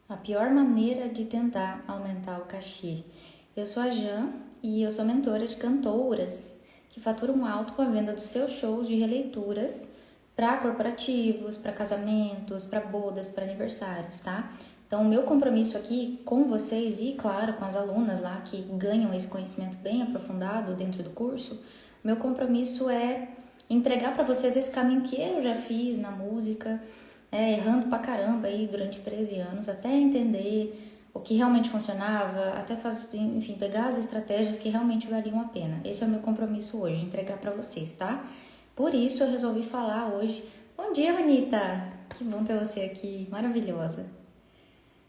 A pior maneira de tentar aumentar o cachê. Eu sou a Jan e eu sou mentora de cantoras que faturam alto com a venda dos seus shows de releituras para corporativos, para casamentos, para bodas, para aniversários, tá? Então, o meu compromisso aqui com vocês e, claro, com as alunas lá que ganham esse conhecimento bem aprofundado dentro do curso, meu compromisso é entregar para vocês esse caminho que eu já fiz na música, errando pra caramba aí durante 13 anos, até entender o que realmente funcionava, até fazer, enfim, pegar as estratégias que realmente valiam a pena. Esse é o meu compromisso hoje, entregar pra vocês, tá? Por isso eu resolvi falar hoje. Bom dia, Anitta! Que bom ter você aqui, maravilhosa.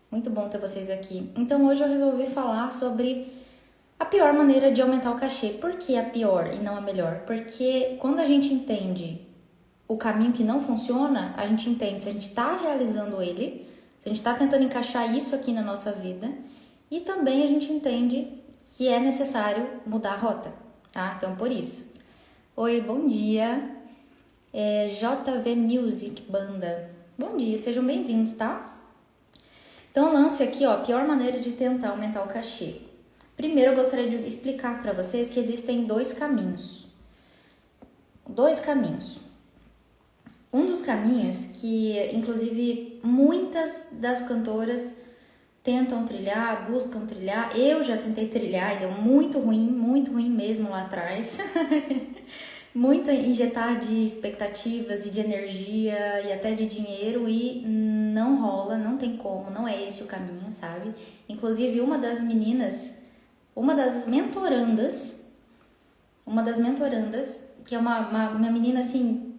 Muito bom ter vocês aqui. Então hoje eu resolvi falar sobre a pior maneira de aumentar o cachê. Por que a pior e não a melhor? Porque quando a gente entende o caminho que não funciona, a gente entende se a gente está realizando ele, se a gente está tentando encaixar isso aqui na nossa vida, e também a gente entende que é necessário mudar a rota, tá? Então, por isso. Oi, bom dia. JV Music Banda. Bom dia, sejam bem-vindos, tá? Então, o lance aqui, ó, a pior maneira de tentar aumentar o cachê. Primeiro, eu gostaria de explicar para vocês que existem dois caminhos. Um dos caminhos que, inclusive, muitas das cantoras tentam trilhar, buscam trilhar. Eu já tentei trilhar e deu muito ruim mesmo lá atrás. Muito injetar de expectativas e de energia e até de dinheiro e não rola, não tem como, não é esse o caminho, sabe? Inclusive, uma das mentorandas, que é uma menina assim,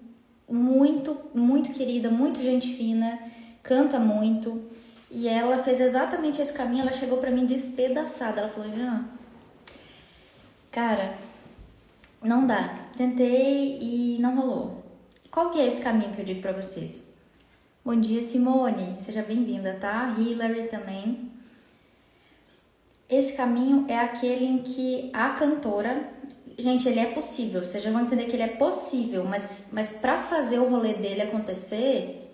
muito querida, muito gente fina, canta muito. E ela fez exatamente esse caminho, ela chegou pra mim despedaçada. Ela falou, Jean, cara, não dá. Tentei e não rolou. Qual que é esse caminho que eu digo pra vocês? Bom dia, Simone. Seja bem-vinda, tá? Hilary também. Esse caminho é aquele em que a cantora... Gente, ele é possível, vocês já vão entender que ele é possível, mas para fazer o rolê dele acontecer,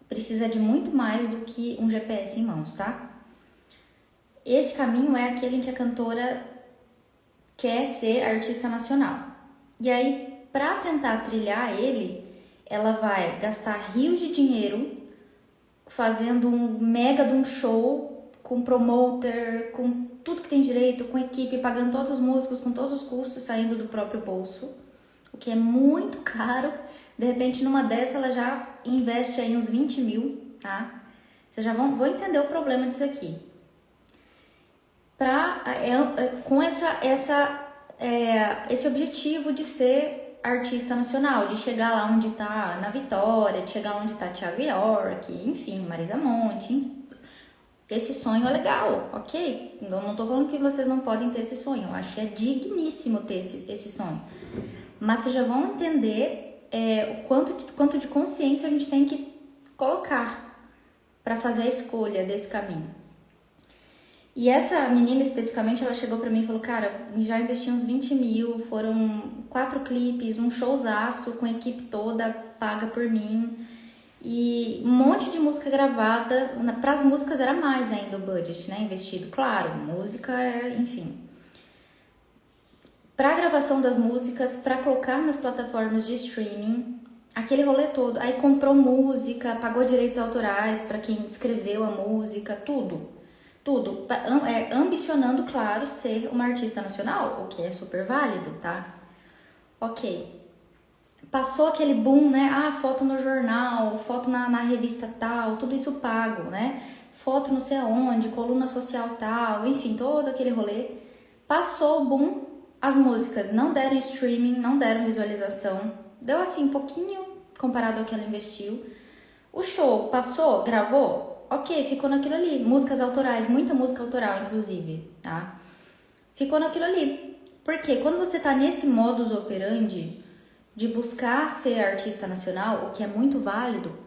precisa de muito mais do que um GPS em mãos, tá? Esse caminho é aquele em que a cantora quer ser artista nacional. E aí, para tentar trilhar ele, ela vai gastar rios de dinheiro fazendo um mega de um show com promoter, com tudo que tem direito, com equipe, pagando todos os músicos, com todos os custos saindo do próprio bolso, o que é muito caro. De repente, numa dessa, ela já investe aí uns 20 mil, tá? Vocês já vão entender o problema disso aqui. Com esse objetivo de ser artista nacional, de chegar lá onde tá Ana Vitória, de chegar lá onde tá Thiago York, enfim, Marisa Monte, enfim. Esse sonho é legal, ok? Não tô falando que vocês não podem ter esse sonho. Eu acho que é digníssimo ter esse sonho. Mas vocês já vão entender o quanto de consciência a gente tem que colocar para fazer a escolha desse caminho. E essa menina especificamente, ela chegou pra mim e falou, cara, já investi uns 20 mil, foram 4 clipes, um showzaço com a equipe toda paga por mim. E um monte de música gravada. Para as músicas era mais ainda o budget, né? Investido, claro, música, enfim. Para a gravação das músicas, para colocar nas plataformas de streaming, aquele rolê todo. Aí comprou música, pagou direitos autorais para quem escreveu a música, tudo. Ambicionando, claro, ser uma artista nacional, o que é super válido, tá? Ok. Passou aquele boom, né? Foto no jornal, foto na revista tal, tudo isso pago, né? Foto não sei aonde, coluna social tal, enfim, todo aquele rolê. Passou o boom, as músicas não deram streaming, não deram visualização. Deu assim, um pouquinho comparado ao que ela investiu. O show passou, gravou, ok, ficou naquilo ali. Músicas autorais, muita música autoral, inclusive, tá? Ficou naquilo ali. Porque quando você tá nesse modus operandi de buscar ser artista nacional, o que é muito válido,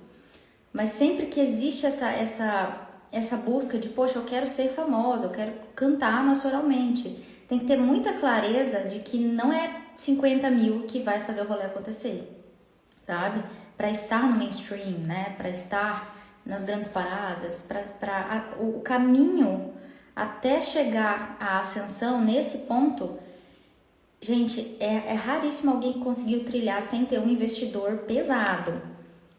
mas sempre que existe essa busca de, poxa, eu quero ser famosa, eu quero cantar nacionalmente, tem que ter muita clareza de que não é 50 mil que vai fazer o rolê acontecer, sabe? Para estar no mainstream, né? Para estar nas grandes paradas, o caminho até chegar à ascensão nesse ponto, gente, é raríssimo alguém que conseguiu trilhar sem ter um investidor pesado.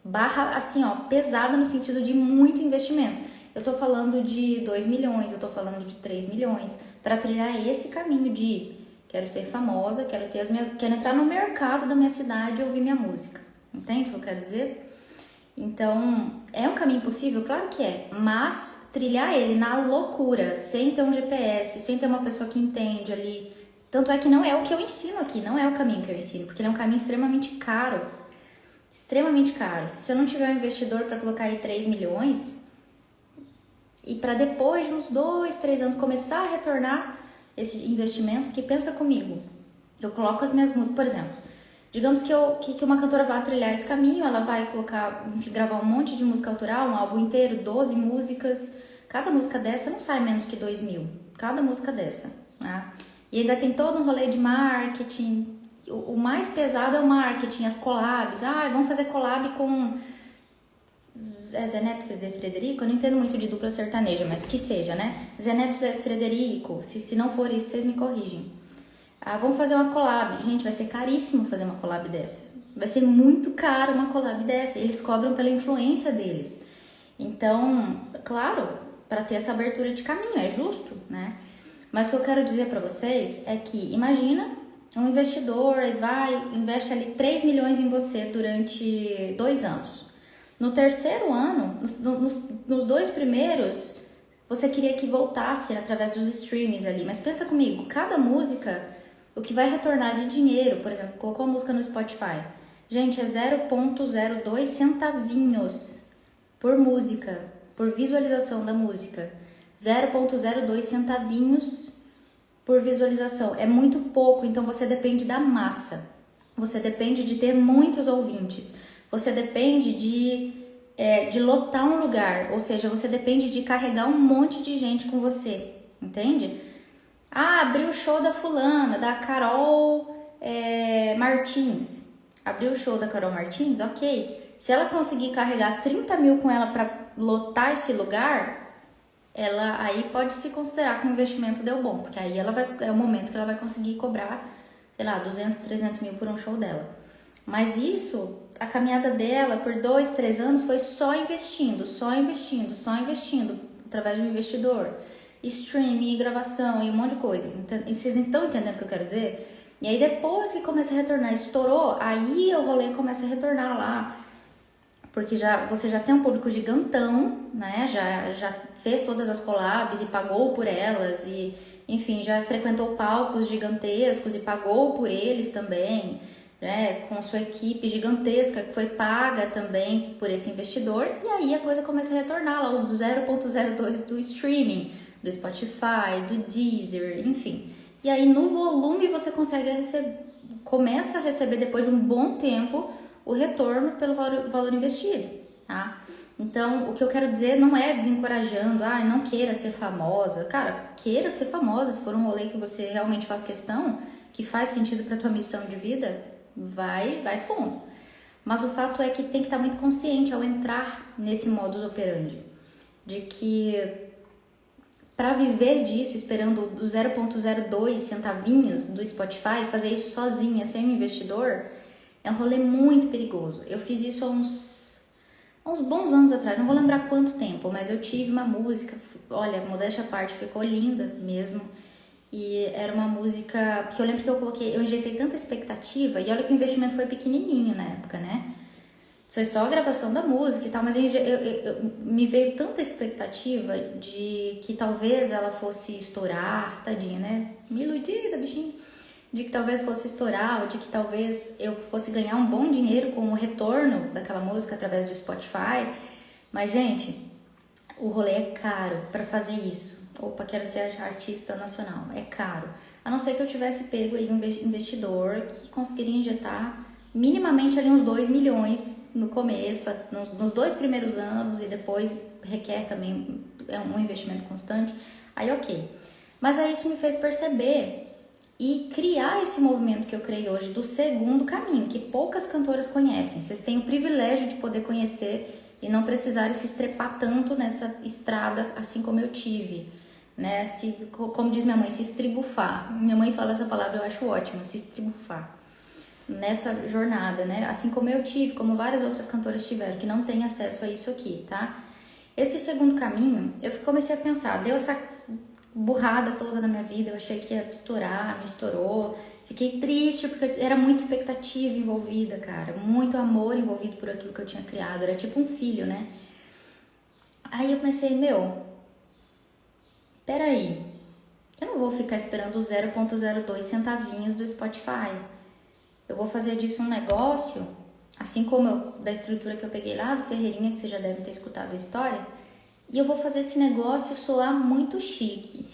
Barra, assim, ó, pesada no sentido de muito investimento. Eu tô falando de 2 milhões, eu tô falando de 3 milhões, para trilhar esse caminho de quero ser famosa, quero entrar no mercado da minha cidade e ouvir minha música. Entende o que eu quero dizer? Então, é um caminho possível? Claro que é, mas trilhar ele na loucura, sem ter um GPS, sem ter uma pessoa que entende ali. Tanto é que não é o que eu ensino aqui, não é o caminho que eu ensino, porque ele é um caminho extremamente caro. Extremamente caro. Se você não tiver um investidor para colocar aí 3 milhões, e para depois de uns 2, 3 anos começar a retornar esse investimento, porque pensa comigo, eu coloco as minhas músicas, por exemplo, digamos que uma cantora vá trilhar esse caminho, ela vai colocar, enfim, gravar um monte de música autoral, um álbum inteiro, 12 músicas, cada música dessa não sai menos que 2 mil, cada música dessa, tá? E ainda tem todo um rolê de marketing, o mais pesado é o marketing, as collabs, vamos fazer collab com Zé Neto Frederico, eu não entendo muito de dupla sertaneja, mas que seja, né? Zé Neto Frederico, se não for isso, vocês me corrigem. Vamos fazer uma collab. Gente, vai ser caríssimo fazer uma collab dessa. Vai ser muito caro uma collab dessa. Eles cobram pela influência deles. Então, claro, para ter essa abertura de caminho, é justo, né? Mas o que eu quero dizer para vocês é que, imagina um investidor investe ali 3 milhões em você durante 2 anos. No terceiro ano, nos 2 primeiros, você queria que voltasse através dos streamings ali. Mas pensa comigo, cada música, o que vai retornar de dinheiro, por exemplo, colocou a música no Spotify. Gente, é 0,02 centavinhos por música, por visualização da música. 0,02 centavinhos por visualização. É muito pouco, então você depende da massa. Você depende de ter muitos ouvintes. Você depende de lotar um lugar, ou seja, você depende de carregar um monte de gente com você, entende? Abriu o show da fulana, da Carol Martins. Abriu o show da Carol Martins, ok. Se ela conseguir carregar 30 mil com ela para lotar esse lugar, ela aí pode se considerar que o investimento deu bom, porque aí é o momento que ela vai conseguir cobrar, sei lá, 200, 300 mil por um show dela. Mas isso, a caminhada dela por 2, 3 anos foi só investindo, através de um investidor, streaming, gravação e um monte de coisa. E vocês estão entendendo o que eu quero dizer? E aí depois que começa a retornar, estourou, aí o rolê começa a retornar lá. Porque você já tem um público gigantão, né? Já fez todas as collabs e pagou por elas e, enfim, já frequentou palcos gigantescos e pagou por eles também, né? Com sua equipe gigantesca que foi paga também por esse investidor. E aí a coisa começa a retornar lá, os 0,02 do streaming, do Spotify, do Deezer, enfim. E aí no volume você começa a receber depois de um bom tempo o retorno pelo valor investido, tá? Então, o que eu quero dizer não é desencorajando, não queira ser famosa. Cara, queira ser famosa, se for um rolê que você realmente faz questão, que faz sentido pra tua missão de vida, vai fundo. Mas o fato é que tem que estar muito consciente ao entrar nesse modus operandi, de que para viver disso, esperando do 0,02 centavinhos do Spotify, fazer isso sozinha, sem um investidor, é um rolê muito perigoso. Eu fiz isso há uns bons anos atrás, não vou lembrar quanto tempo, mas eu tive uma música, olha, modéstia à parte, ficou linda mesmo. E era uma música que eu lembro que eu injetei tanta expectativa, e olha que o investimento foi pequenininho na época, né? Foi só a gravação da música e tal, mas me veio tanta expectativa de que talvez ela fosse estourar, tadinha, né? Me iludida, bichinho. De que talvez fosse estourar, ou de que talvez eu fosse ganhar um bom dinheiro com o retorno daquela música através do Spotify. Mas, gente, o rolê é caro para fazer isso. Opa, quero ser artista nacional. É caro. A não ser que eu tivesse pego aí um investidor que conseguiria injetar minimamente ali uns 2 milhões no começo, nos 2 primeiros anos, e depois requer também um investimento constante. Aí, ok. Mas aí isso me fez perceber e criar esse movimento que eu criei hoje do segundo caminho, que poucas cantoras conhecem. Vocês têm o privilégio de poder conhecer e não precisarem se estrepar tanto nessa estrada, assim como eu tive, né? Como diz minha mãe, se estribufar. Minha mãe fala essa palavra, eu acho ótima, se estribufar. Nessa jornada, né? Assim como eu tive, como várias outras cantoras tiveram, que não têm acesso a isso aqui, tá? Esse segundo caminho, eu comecei a pensar, deu essa burrada toda na minha vida, eu achei que ia estourar, não estourou. Fiquei triste porque era muita expectativa envolvida, cara, muito amor envolvido por aquilo que eu tinha criado, era tipo um filho, né? Aí eu pensei, peraí, eu não vou ficar esperando os 0,02 centavinhos do Spotify. Eu vou fazer disso um negócio, assim como da estrutura que eu peguei lá do Ferreirinha, que você já deve ter escutado a história, e eu vou fazer esse negócio soar muito chique.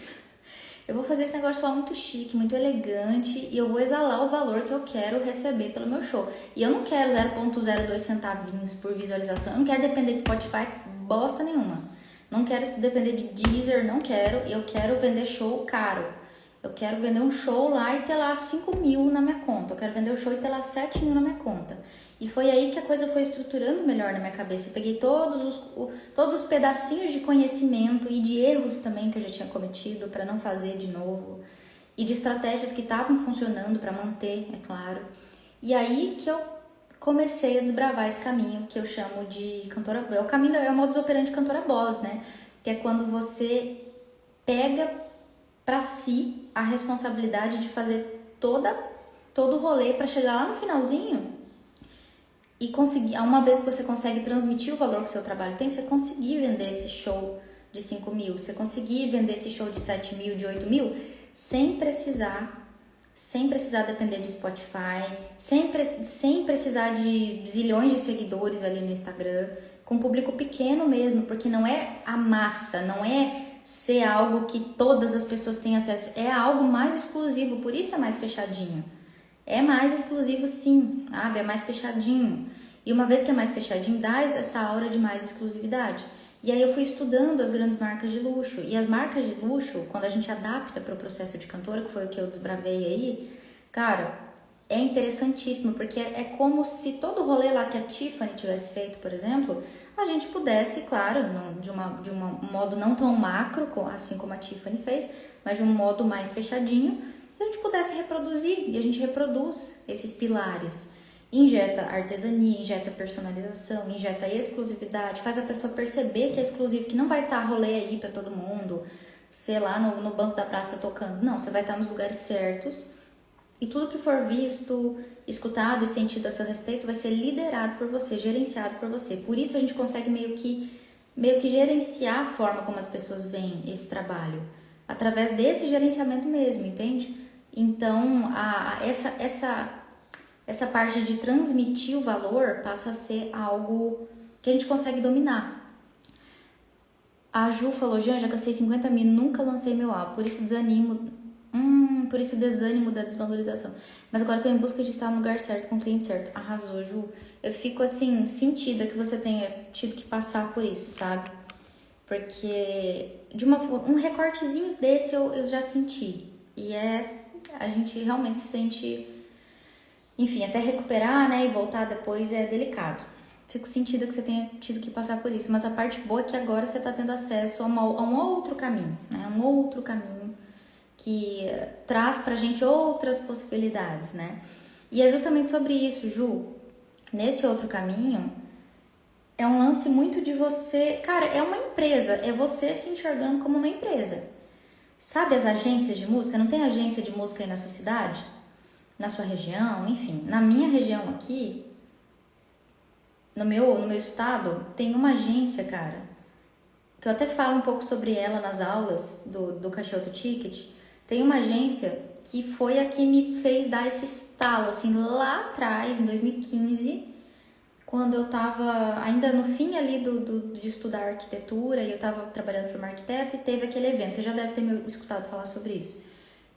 Eu vou fazer esse negócio soar muito chique, muito elegante, e eu vou exalar o valor que eu quero receber pelo meu show. E eu não quero 0,02 centavinhos por visualização, eu não quero depender de Spotify bosta nenhuma. Não quero depender de Deezer, não quero, eu quero vender show caro. Eu quero vender um show lá e ter lá 5 mil na minha conta. Eu quero vender o show e ter lá 7 mil na minha conta. E foi aí que a coisa foi estruturando melhor na minha cabeça. Eu peguei todos os pedacinhos de conhecimento e de erros também que eu já tinha cometido para não fazer de novo. E de estratégias que estavam funcionando para manter, é claro. E aí que eu comecei a desbravar esse caminho que eu chamo de cantora... É o caminho, é o modus operandi de cantora boss, né? Que é quando você pega para si a responsabilidade de fazer todo o rolê para chegar lá no finalzinho e conseguir, uma vez que você consegue transmitir o valor que seu trabalho tem, você conseguir vender esse show de 5 mil, você conseguir vender esse show de 7 mil, de 8 mil, sem precisar depender de Spotify, sem precisar de zilhões de seguidores ali no Instagram, com público pequeno mesmo, porque não é a massa, não é ser algo que todas as pessoas têm acesso, é algo mais exclusivo, por isso é mais fechadinho. É mais exclusivo sim, sabe? É mais fechadinho. E uma vez que é mais fechadinho, dá essa aura de mais exclusividade. E aí eu fui estudando as grandes marcas de luxo. E as marcas de luxo, quando a gente adapta para o processo de cantora, que foi o que eu desbravei aí, cara, é interessantíssimo, porque é como se todo o rolê lá que a Tiffany tivesse feito, por exemplo, a gente pudesse, claro, de um modo não tão macro, assim como a Tiffany fez, mas de um modo mais fechadinho, se a gente pudesse reproduzir, e a gente reproduz esses pilares. Injeta artesania, injeta personalização, injeta exclusividade, faz a pessoa perceber que é exclusivo, que não vai estar rolê aí para todo mundo, sei lá, no banco da praça tocando. Não, você vai estar nos lugares certos e tudo que for visto, escutado e sentido a seu respeito vai ser liderado por você, gerenciado por você. Por isso a gente consegue meio que gerenciar a forma como as pessoas veem esse trabalho, através desse gerenciamento mesmo, entende? Então, essa parte de transmitir o valor passa a ser algo que a gente consegue dominar. A Ju falou, já gastei 50 mil, nunca lancei meu álbum, por isso desânimo da desvalorização. Mas agora estou em busca de estar no lugar certo, com o cliente certo. Arrasou, Ju. Eu fico assim, sentida que você tenha tido que passar por isso, sabe? Porque um recortezinho desse eu já senti. E a gente realmente se sente, enfim, até recuperar, né, e voltar depois é delicado. Fico sentida que você tenha tido que passar por isso, mas a parte boa é que agora você está tendo acesso a um outro caminho, né, um outro caminho que traz pra gente outras possibilidades, né. E é justamente sobre isso, Ju. Nesse outro caminho, é um lance muito de você... Cara, é uma empresa, é você se enxergando como uma empresa. Sabe as agências de música? Não tem agência de música aí na sua cidade? Na sua região? Enfim, na minha região aqui, no meu estado, tem uma agência, cara, que eu até falo um pouco sobre ela nas aulas do Cachorro Ticket. Tem uma agência que foi a que me fez dar esse estalo, assim, lá atrás, em 2015, quando eu tava ainda no fim ali de estudar arquitetura e eu tava trabalhando para uma arquiteta e teve aquele evento. Você já deve ter me escutado falar sobre isso.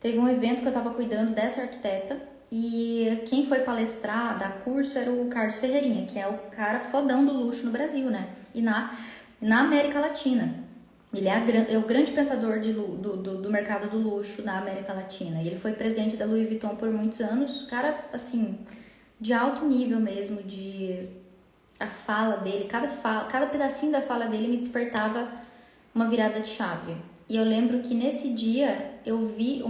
Teve um evento que eu tava cuidando dessa arquiteta e quem foi palestrar, dar curso, era o Carlos Ferreirinha, que é o cara fodão do luxo no Brasil, né? E na América Latina. Ele é o grande pensador do mercado do luxo na América Latina. E ele foi presidente da Louis Vuitton por muitos anos. Cara, assim, de alto nível mesmo, de a fala dele, cada pedacinho da fala dele me despertava uma virada de chave. E eu lembro que nesse dia eu vi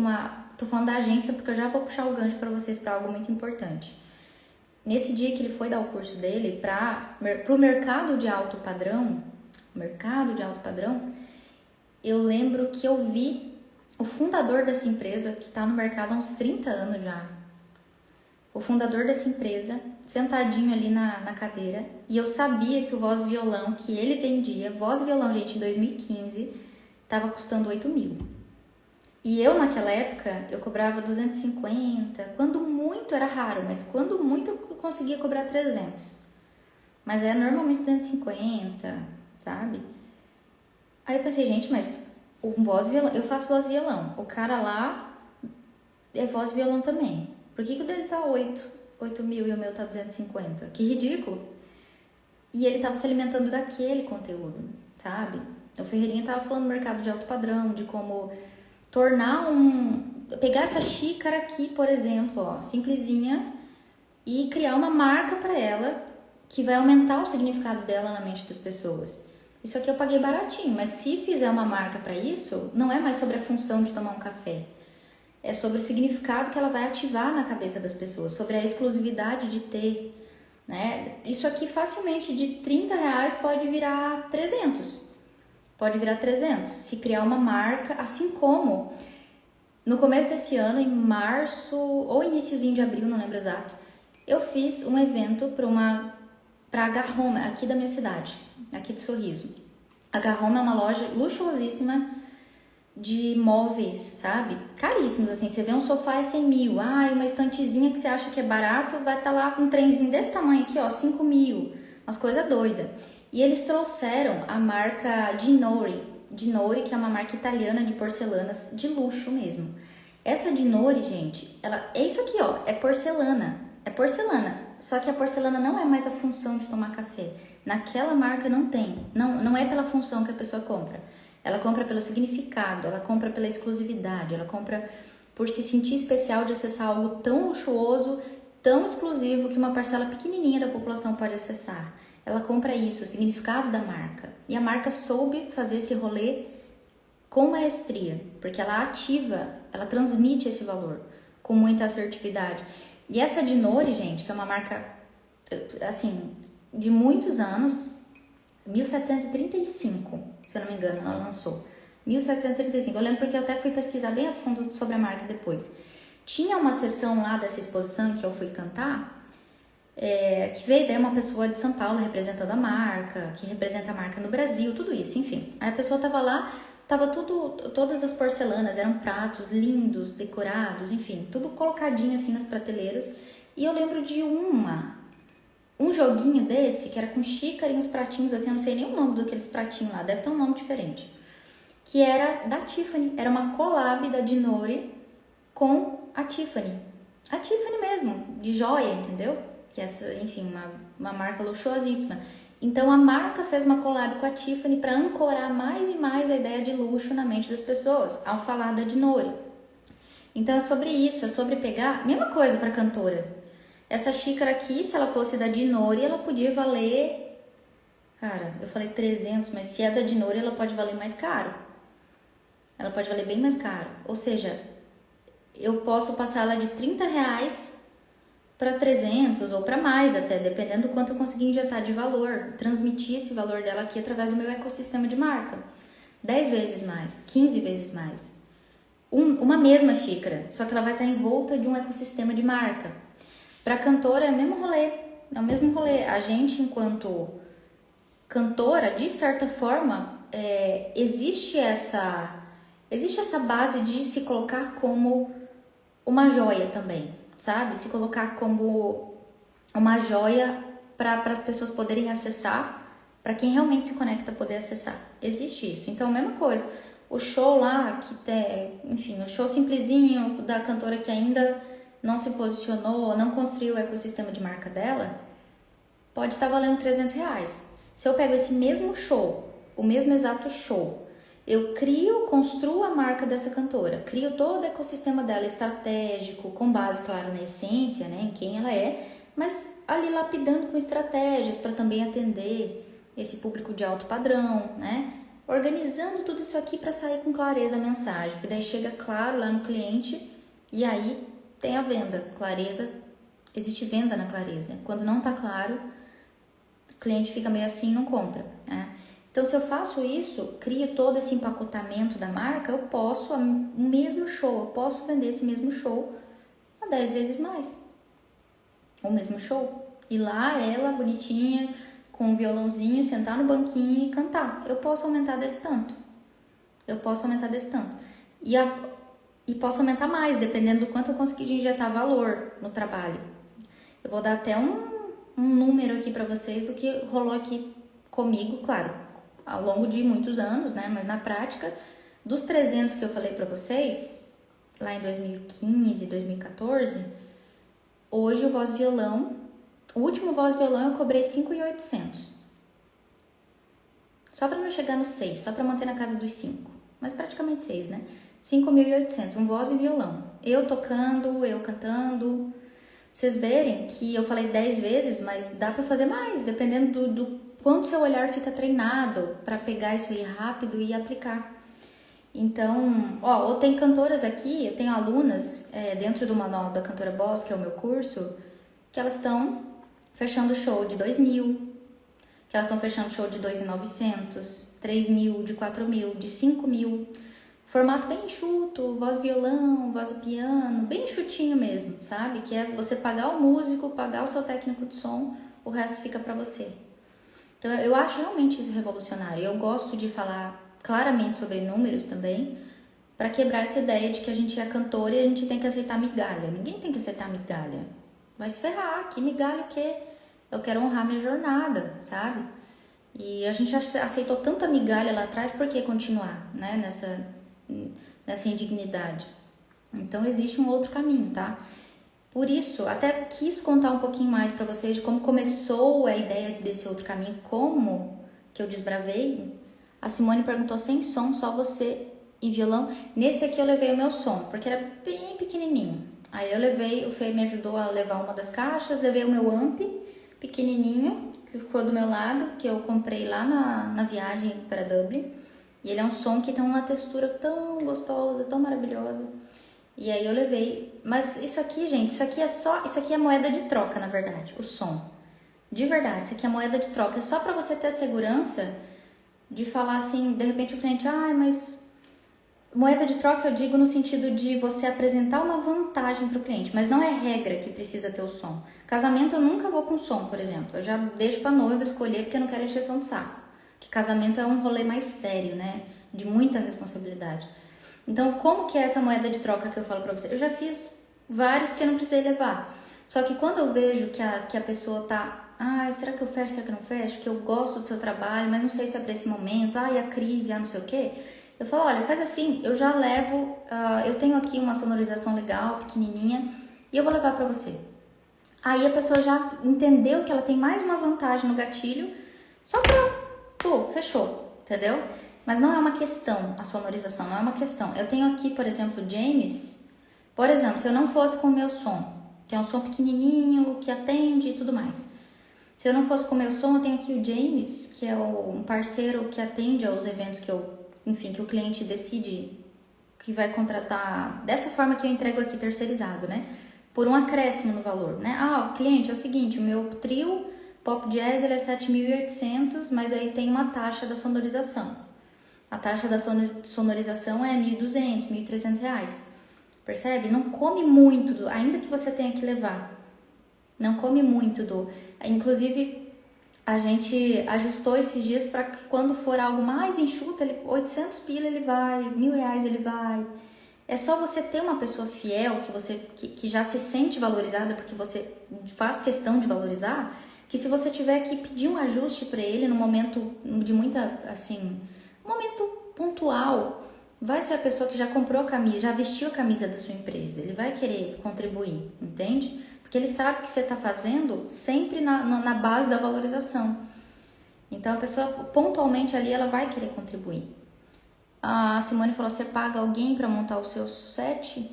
tô falando da agência porque eu já vou puxar o gancho para vocês para algo muito importante. Nesse dia que ele foi dar o curso dele pro mercado de alto padrão, eu lembro que eu vi o fundador dessa empresa, que tá no mercado há uns 30 anos já, o fundador dessa empresa, sentadinho ali na cadeira, e eu sabia que o voz e violão que ele vendia, voz e violão, gente, em 2015, tava custando 8 mil. E eu, naquela época, eu cobrava 250, quando muito era raro, mas quando muito eu conseguia cobrar 300. Mas é normalmente 250, sabe? Aí eu pensei, gente, mas o voz e violão, eu faço voz e violão, o cara lá é voz e violão também. Por que o dele tá 8 mil e o meu tá 250? Que ridículo. E ele tava se alimentando daquele conteúdo, sabe? O Ferreirinha tava falando do mercado de alto padrão, de como pegar essa xícara aqui, por exemplo, ó, simplesinha, e criar uma marca para ela que vai aumentar o significado dela na mente das pessoas. Isso aqui eu paguei baratinho, mas se fizer uma marca para isso, não é mais sobre a função de tomar um café. É sobre o significado que ela vai ativar na cabeça das pessoas, sobre a exclusividade de ter, né? Isso aqui facilmente de 30 reais pode virar 300. Pode virar 300. Se criar uma marca, assim como no começo desse ano, em março ou iniciozinho de abril, não lembro exato, eu fiz um evento para a Garroma, aqui da minha cidade, aqui de Sorriso. A Garroma é uma loja luxuosíssima de móveis, sabe? Caríssimos, assim. Você vê um sofá é 100 mil. Ah, uma estantezinha que você acha que é barato, vai estar lá com um trenzinho desse tamanho aqui, ó, 5 mil. Umas coisas doidas. E eles trouxeram a marca Ginori, que é uma marca italiana de porcelanas de luxo mesmo. Essa Ginori, gente, ela é isso aqui, ó, é porcelana. É porcelana. Só que a porcelana não é mais a função de tomar café. Naquela marca não tem. Não é pela função que a pessoa compra. Ela compra pelo significado, ela compra pela exclusividade, ela compra por se sentir especial de acessar algo tão luxuoso, tão exclusivo que uma parcela pequenininha da população pode acessar. Ela compra isso, o significado da marca. E a marca soube fazer esse rolê com maestria, porque ela ativa, ela transmite esse valor com muita assertividade. E essa Ginori, gente, que é uma marca, assim, de muitos anos, 1735, se eu não me engano, ela lançou. 1735. Eu lembro porque eu até fui pesquisar bem a fundo sobre a marca depois. Tinha uma sessão lá dessa exposição que eu fui cantar, que veio daí uma pessoa de São Paulo representando a marca, que representa a marca no Brasil, tudo isso, enfim. Aí a pessoa tava lá, todas as porcelanas, eram pratos lindos, decorados, enfim, tudo colocadinho assim nas prateleiras. E eu lembro de um joguinho desse, que era com xícara e uns pratinhos assim, eu não sei nem o nome daqueles pratinhos lá, deve ter um nome diferente. Que era da Tiffany, era uma collab da Ginori com a Tiffany. A Tiffany mesmo, de joia, entendeu? Que essa, enfim, uma marca luxuosíssima. Então a marca fez uma collab com a Tiffany para ancorar mais e mais a ideia de luxo na mente das pessoas, ao falar da Ginori. Então é sobre isso, é sobre pegar, mesma coisa para cantora. Essa xícara aqui, se ela fosse da Ginori, ela podia valer, cara, eu falei 300, mas se é da Ginori, ela pode valer mais caro. Ela pode valer bem mais caro. Ou seja, eu posso passar ela de 30 reais para 300 ou para mais até, dependendo do quanto eu conseguir injetar de valor, transmitir esse valor dela aqui através do meu ecossistema de marca. 10 vezes mais, 15 vezes mais. Uma mesma xícara, só que ela vai estar envolta de um ecossistema de marca. Para cantora é o mesmo rolê, A gente, enquanto cantora, de certa forma, existe essa base de se colocar como uma joia também, sabe? Se colocar como uma joia para as pessoas poderem acessar, para quem realmente se conecta poder acessar. Existe isso. Então, a mesma coisa. O show lá, enfim, o show simplesinho da cantora que ainda não se posicionou, não construiu o ecossistema de marca dela, pode estar valendo 300 reais. Se eu pego esse mesmo show, o mesmo exato show, eu construo a marca dessa cantora, crio todo o ecossistema dela estratégico, com base, claro, na essência, né, em quem ela é, mas ali lapidando com estratégias para também atender esse público de alto padrão, né? Organizando tudo isso aqui para sair com clareza a mensagem, porque daí chega claro lá no cliente e aí tem a venda, clareza, existe venda na clareza. Quando não tá claro, o cliente fica meio assim e não compra, né? Então, se eu faço isso, crio todo esse empacotamento da marca, eu posso, o mesmo show, eu posso vender esse mesmo show a 10 vezes mais. O mesmo show. E lá ela, bonitinha, com um violãozinho, sentar no banquinho e cantar. Eu posso aumentar desse tanto. E posso aumentar mais, dependendo do quanto eu conseguir injetar valor no trabalho. Eu vou dar até um número aqui pra vocês do que rolou aqui comigo, claro, ao longo de muitos anos, né? Mas na prática, dos 300 que eu falei pra vocês, lá em 2015, 2014, hoje o voz violão, o último voz violão eu cobrei 5.800. Só pra não chegar no 6, só pra manter na casa dos 5, mas praticamente 6, né? 5.800, um voz e violão. Eu tocando, eu cantando. Vocês verem que eu falei 10 vezes, mas dá pra fazer mais, dependendo do quanto seu olhar fica treinado pra pegar isso aí rápido e aplicar. Então, ou tem cantoras aqui, eu tenho alunas dentro do Manual da Cantora Boss, que é o meu curso, que elas estão fechando show de 2.000, que elas estão fechando show de 2.900, 3.000, de 4.000, de 5.000. Formato bem enxuto, voz violão, voz piano, bem enxutinho mesmo, sabe? Que é você pagar o músico, pagar o seu técnico de som, o resto fica pra você. Então eu acho realmente isso revolucionário. Eu gosto de falar claramente sobre números também, pra quebrar essa ideia de que a gente é cantora e a gente tem que aceitar migalha. Ninguém tem que aceitar migalha. Vai se ferrar, que migalha o quê? Eu quero honrar minha jornada, sabe? E a gente aceitou tanta migalha lá atrás, por que continuar, né? Nessa indignidade. Então existe um outro caminho, tá? Por isso, até quis contar um pouquinho mais pra vocês de como começou a ideia desse outro caminho, como que eu desbravei. A Simone perguntou: sem som, só você e violão? Nesse aqui eu levei o meu som, porque era bem pequenininho. Aí o Fê me ajudou a levar uma das caixas, levei o meu amp pequenininho, que ficou do meu lado, que eu comprei lá na viagem para Dublin. E ele é um som que tem uma textura tão gostosa, tão maravilhosa. E aí eu levei. Mas isso aqui, gente, isso aqui é moeda de troca, na verdade, o som. De verdade, isso aqui é moeda de troca. É só pra você ter a segurança de falar assim, de repente o cliente, mas moeda de troca eu digo no sentido de você apresentar uma vantagem pro cliente, mas não é regra que precisa ter o som. Casamento eu nunca vou com som, por exemplo. Eu já deixo pra noiva escolher porque eu não quero encheção de saco. Que casamento é um rolê mais sério, né? De muita responsabilidade. Então, como que é essa moeda de troca que eu falo pra você? Eu já fiz vários que eu não precisei levar. Só que quando eu vejo que a pessoa tá... será que eu fecho, será que eu não fecho? Que eu gosto do seu trabalho, mas não sei se é pra esse momento. E a crise, não sei o quê. Eu falo, olha, faz assim, eu já levo... eu tenho aqui uma sonorização legal, pequenininha, e eu vou levar pra você. Aí a pessoa já entendeu que ela tem mais uma vantagem no gatilho, só pra... fechou, entendeu? Mas não é uma questão, a sonorização não é uma questão. Eu tenho aqui, por exemplo, o James. Por exemplo, se eu não fosse com o meu som, que é um som pequenininho, que atende e tudo mais. Se eu não fosse com o meu som, eu tenho aqui o James, que é um parceiro que atende aos eventos que que o cliente decide que vai contratar, dessa forma que eu entrego aqui terceirizado, né? Por um acréscimo no valor, né? O cliente, é o seguinte, o meu trio Pop Jazz ele é 7.800, mas aí tem uma taxa da sonorização. A taxa da sonorização é 1.200, 1.300 reais. Percebe? Não come muito, ainda que você tenha que levar. Não come muito Inclusive, a gente ajustou esses dias para que quando for algo mais enxuto, 800 pila ele vai, 1.000 reais ele vai. É só você ter uma pessoa fiel, que já se sente valorizada, porque você faz questão de valorizar, que se você tiver que pedir um ajuste para ele no momento de muita, momento pontual, vai ser a pessoa que já comprou a camisa, já vestiu a camisa da sua empresa, ele vai querer contribuir, entende? Porque ele sabe que você está fazendo sempre na base da valorização. Então a pessoa pontualmente ali, ela vai querer contribuir. A Simone falou, você paga alguém para montar o seu set?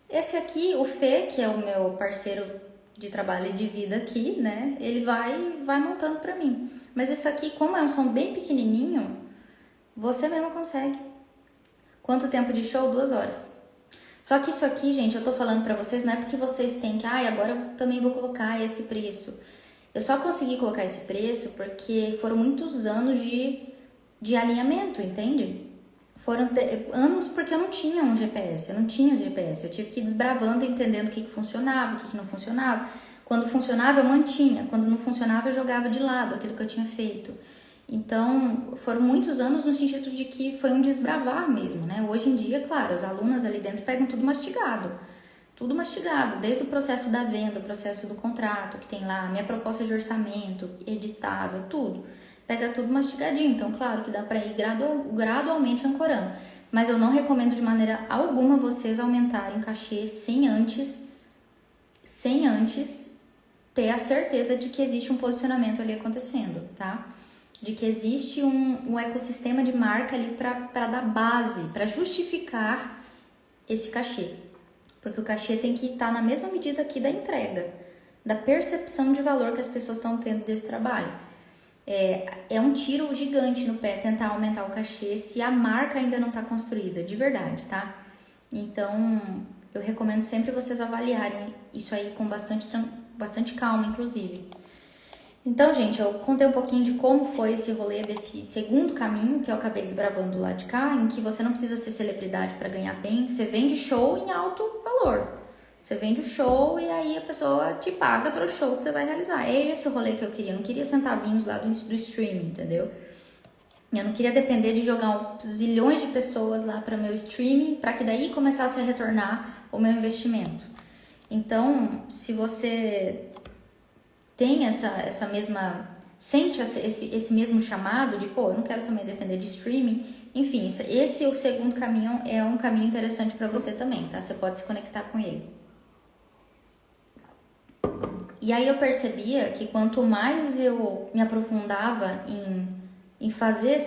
Esse aqui, o Fê, que é o meu parceiro de trabalho e de vida aqui, né? Ele vai montando pra mim. Mas isso aqui, como é um som bem pequenininho, você mesma consegue. Quanto tempo de show? 2 horas. Só que isso aqui, gente, eu tô falando pra vocês, não é porque vocês têm que, agora eu também vou colocar esse preço. Eu só consegui colocar esse preço porque foram muitos anos de alinhamento, entende? Foram anos porque eu não tinha um GPS, eu não tinha GPS. Eu tive que ir desbravando, entendendo o que funcionava, o que não funcionava. Quando funcionava, eu mantinha. Quando não funcionava, eu jogava de lado aquilo que eu tinha feito. Então, foram muitos anos no sentido de que foi um desbravar mesmo, né? Hoje em dia, claro, as alunas ali dentro pegam tudo mastigado, desde o processo da venda, o processo do contrato, que tem lá, minha proposta de orçamento, editável, tudo. Pega tudo mastigadinho, então claro que dá para ir gradualmente ancorando. Mas eu não recomendo de maneira alguma vocês aumentarem cachê sem antes ter a certeza de que existe um posicionamento ali acontecendo, tá? De que existe um ecossistema de marca ali para dar base, para justificar esse cachê. Porque o cachê tem que estar na mesma medida aqui da entrega, da percepção de valor que as pessoas estão tendo desse trabalho. É um tiro gigante no pé tentar aumentar o cachê se a marca ainda não está construída, de verdade, tá? Então, eu recomendo sempre vocês avaliarem isso aí com bastante calma, inclusive. Então, gente, eu contei um pouquinho de como foi esse rolê desse segundo caminho que eu acabei desbravando lá de cá, em que você não precisa ser celebridade para ganhar bem, você vende show em alto valor. Você vende o show e aí a pessoa te paga para o show que você vai realizar. É esse o rolê que eu queria. Eu não queria centavinhos lá do streaming, entendeu? Eu não queria depender de jogar zilhões de pessoas lá para meu streaming, para que daí começasse a retornar o meu investimento. Então, se você tem essa mesma... sente esse mesmo chamado de, eu não quero também depender de streaming. Enfim, esse o segundo caminho é um caminho interessante para você também, tá? Você pode se conectar com ele. E aí eu percebia que quanto mais eu me aprofundava em fazer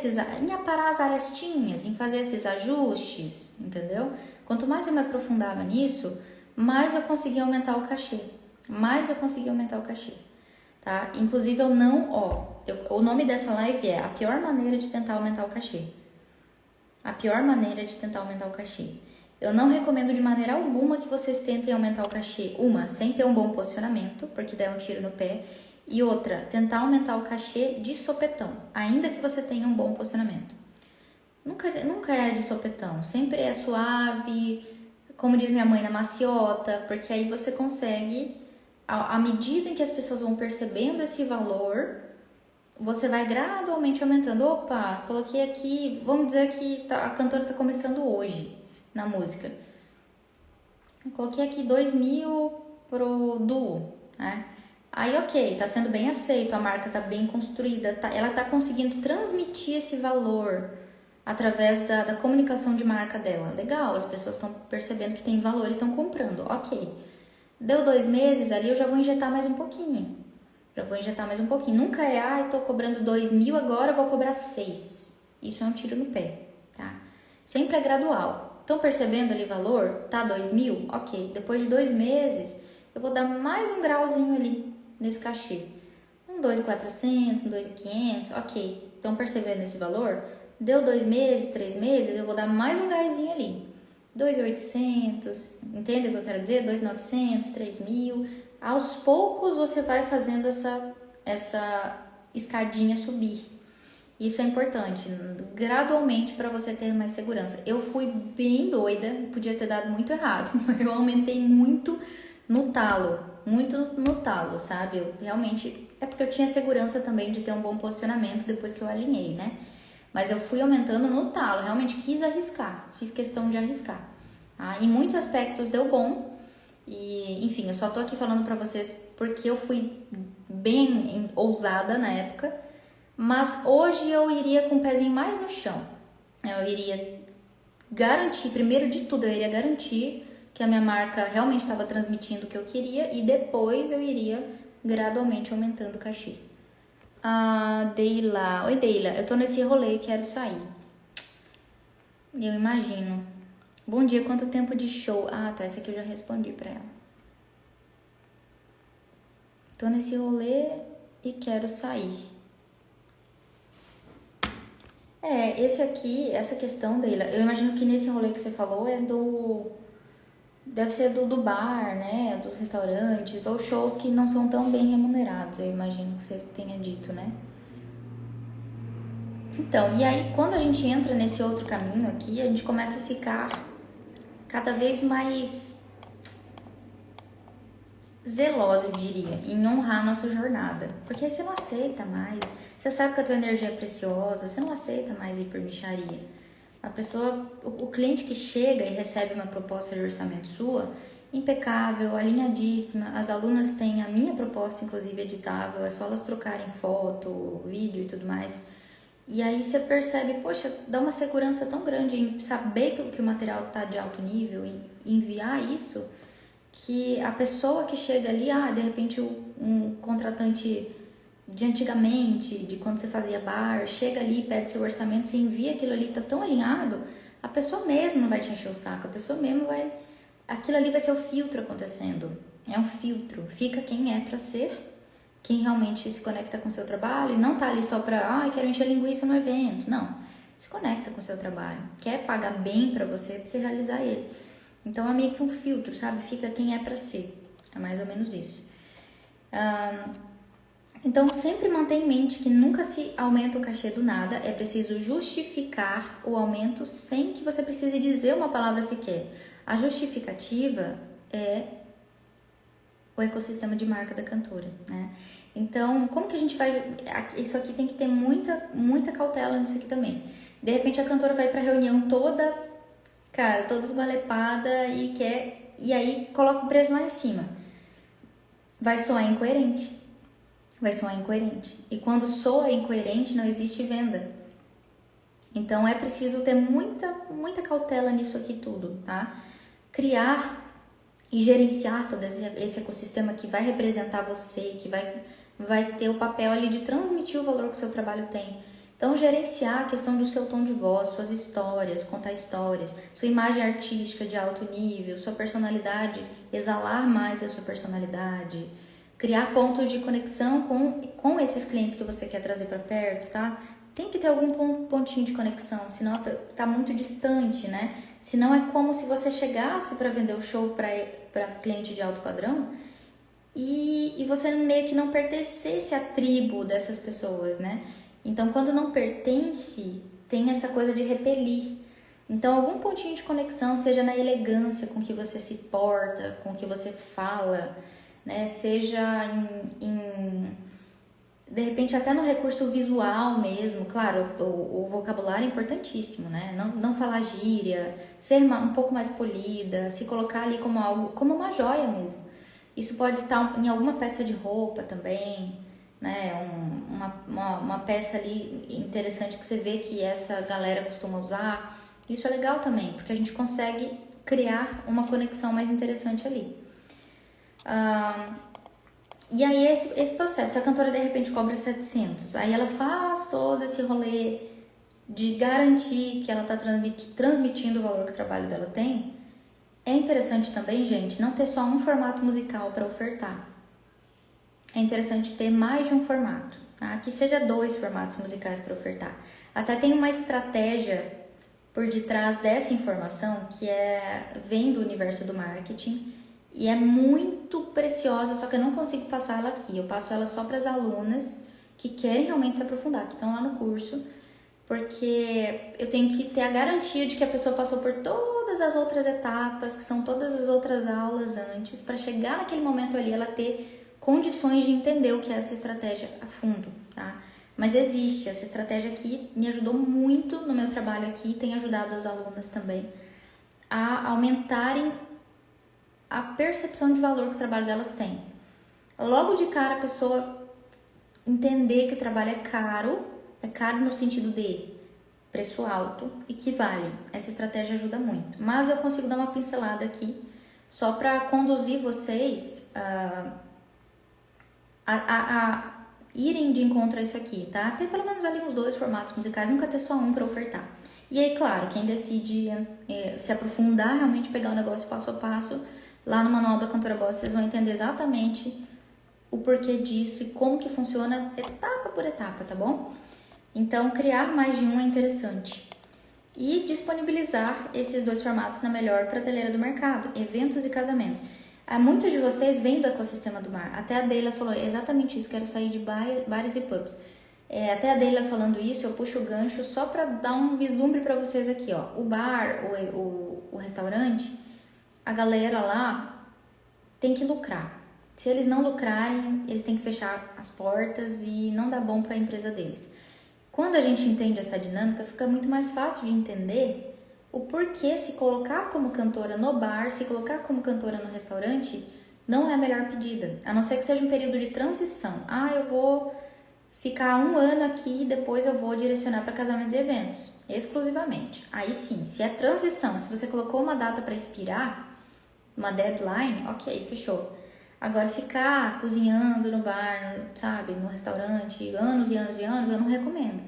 em aparar as arestinhas, em fazer esses ajustes, entendeu? Quanto mais eu me aprofundava nisso, mais eu conseguia aumentar o cachê. Tá? Inclusive eu não, o nome dessa live é a pior maneira de tentar aumentar o cachê. Eu não recomendo de maneira alguma que vocês tentem aumentar o cachê. Sem ter um bom posicionamento, porque daí é um tiro no pé. E outra, tentar aumentar o cachê de sopetão, ainda que você tenha um bom posicionamento. Nunca é de sopetão, sempre é suave, como diz minha mãe, na maciota, porque aí você consegue, à medida em que as pessoas vão percebendo esse valor, você vai gradualmente aumentando. Opa, coloquei aqui, vamos dizer que a cantora está começando hoje na música. Eu coloquei aqui 2.000 pro duo, né? Aí, ok, tá sendo bem aceito, a marca tá bem construída, ela tá conseguindo transmitir esse valor através da comunicação de marca dela. Legal, as pessoas estão percebendo que tem valor e estão comprando, ok. Deu 2 meses ali, eu já vou injetar mais um pouquinho. Nunca é, tô cobrando 2.000 agora, vou cobrar 6. Isso é um tiro no pé, tá? Sempre é gradual. Estão percebendo ali valor? Tá 2.000? Ok. Depois de 2 meses, eu vou dar mais um grauzinho ali nesse cachê. 2.400, 2.500, ok. Estão percebendo esse valor? Deu 2 meses, 3 meses, eu vou dar mais um gásinho ali. 2.800, entende o que eu quero dizer? 2.900, 3.000. Aos poucos você vai fazendo essa escadinha subir. Isso é importante, gradualmente, para você ter mais segurança. Eu fui bem doida, podia ter dado muito errado, eu aumentei muito no talo, sabe? Eu realmente, é porque eu tinha segurança também de ter um bom posicionamento depois que eu alinhei, né? Mas eu fui aumentando no talo, realmente quis arriscar, fiz questão de arriscar. Tá? Em muitos aspectos deu bom, e enfim, eu só tô aqui falando pra vocês porque eu fui bem ousada na época, mas hoje eu iria com o pezinho mais no chão. Eu iria garantir, primeiro de tudo, que a minha marca realmente estava transmitindo o que eu queria e depois eu iria gradualmente aumentando o cachê. Deila. Oi, Deila. Eu tô nesse rolê e quero sair. Eu imagino. Bom dia, quanto tempo de show? Tá, essa aqui eu já respondi pra ela. tô nesse rolê e quero sair. Essa questão dele, eu imagino que nesse rolê que você falou deve ser do bar, né, dos restaurantes, ou shows que não são tão bem remunerados, eu imagino que você tenha dito, né? Então, e aí quando a gente entra nesse outro caminho aqui, a gente começa a ficar cada vez mais zelosa, eu diria, em honrar a nossa jornada. Porque aí você não aceita mais. Você sabe que a tua energia é preciosa, você não aceita mais ir por mixaria. A pessoa, o cliente que chega e recebe uma proposta de orçamento sua, impecável, alinhadíssima. As alunas têm a minha proposta, inclusive, editável, é só elas trocarem foto, vídeo e tudo mais. E aí você percebe, poxa, dá uma segurança tão grande em saber que o material está de alto nível, em enviar isso, que a pessoa que chega ali, de repente um contratante de antigamente, de quando você fazia bar, chega ali, pede seu orçamento, você envia aquilo ali, tá tão alinhado, a pessoa mesmo não vai te encher o saco, a pessoa mesmo vai... Aquilo ali vai ser o filtro acontecendo. É um filtro. Fica quem é pra ser, quem realmente se conecta com o seu trabalho e não tá ali só pra, quero encher linguiça no evento. Não. Se conecta com o seu trabalho. Quer pagar bem pra você realizar ele. Então é meio que um filtro, sabe? Fica quem é pra ser. É mais ou menos isso. Então sempre mantenha em mente que nunca se aumenta o cachê do nada. É preciso justificar o aumento sem que você precise dizer uma palavra sequer. A justificativa é o ecossistema de marca da cantora, né? Então, como que a gente vai... Isso aqui tem que ter muita cautela nisso aqui também. De repente a cantora vai pra reunião toda esgualepada e aí coloca o preço lá em cima. Vai soar incoerente. E quando soa incoerente, não existe venda. Então, é preciso ter muita cautela nisso aqui tudo, tá? Criar e gerenciar todo esse ecossistema que vai representar você, que vai ter o papel ali de transmitir o valor que o seu trabalho tem. Então, gerenciar a questão do seu tom de voz, suas histórias, contar histórias, sua imagem artística de alto nível, sua personalidade, exalar mais a sua personalidade, criar pontos de conexão com esses clientes que você quer trazer para perto, tá? Tem que ter algum pontinho de conexão, senão tá muito distante, né? Senão é como se você chegasse para vender o show para cliente de alto padrão e você meio que não pertencesse à tribo dessas pessoas, né? Então, quando não pertence, tem essa coisa de repelir. Então, algum pontinho de conexão, seja na elegância com que você se porta, com que você fala, né? Seja de repente até no recurso visual mesmo, claro, o vocabulário é importantíssimo, né? Não falar gíria, ser um pouco mais polida, se colocar ali como algo, como uma joia mesmo. Isso pode estar em alguma peça de roupa também, né? Uma peça ali interessante que você vê que essa galera costuma usar. Isso é legal também, porque a gente consegue criar uma conexão mais interessante ali. E aí esse processo, se a cantora de repente cobra 700, aí ela faz todo esse rolê de garantir que ela está transmitindo o valor que o trabalho dela tem. É interessante também, gente, não ter só um formato musical para ofertar. É interessante ter mais de um formato, tá? Que seja 2 formatos musicais para ofertar. Até tem uma estratégia por detrás dessa informação que vem do universo do marketing e é muito preciosa, só que eu não consigo passar ela aqui. Eu passo ela só para as alunas que querem realmente se aprofundar, que estão lá no curso, porque eu tenho que ter a garantia de que a pessoa passou por todas as outras etapas, que são todas as outras aulas antes, para chegar naquele momento ali ela ter condições de entender o que é essa estratégia a fundo, tá? Mas existe, essa estratégia aqui me ajudou muito no meu trabalho aqui, tem ajudado as alunas também a aumentarem a percepção de valor que o trabalho delas tem. Logo de cara a pessoa entender que o trabalho é caro no sentido de preço alto e que vale. Essa estratégia ajuda muito. Mas eu consigo dar uma pincelada aqui só para conduzir vocês a irem de encontro a isso aqui, tá? Ter pelo menos ali uns 2 formatos musicais, nunca ter só um para ofertar. E aí, claro, quem decide se aprofundar, realmente pegar o negócio passo a passo, lá no Manual da Cantora Boss, vocês vão entender exatamente o porquê disso e como que funciona etapa por etapa, tá bom? Então, criar mais de um é interessante. E disponibilizar esses dois formatos na melhor prateleira do mercado, eventos e casamentos. Muitos de vocês vêm do ecossistema do bar. Até a Deila falou exatamente isso, quero sair de bares e pubs. Até a Deila falando isso, eu puxo o gancho só para dar um vislumbre para vocês aqui, ó. O bar, o restaurante, a galera lá tem que lucrar. Se eles não lucrarem, eles têm que fechar as portas e não dá bom para a empresa deles. Quando a gente entende essa dinâmica, fica muito mais fácil de entender o porquê se colocar como cantora no bar, se colocar como cantora no restaurante, não é a melhor pedida. A não ser que seja um período de transição. Eu vou ficar 1 ano aqui e depois eu vou direcionar para casamentos e eventos, exclusivamente. Aí sim, se é transição, se você colocou uma data para expirar, uma deadline, ok, fechou. Agora, ficar cozinhando no bar, sabe, no restaurante, anos e anos e anos, eu não recomendo.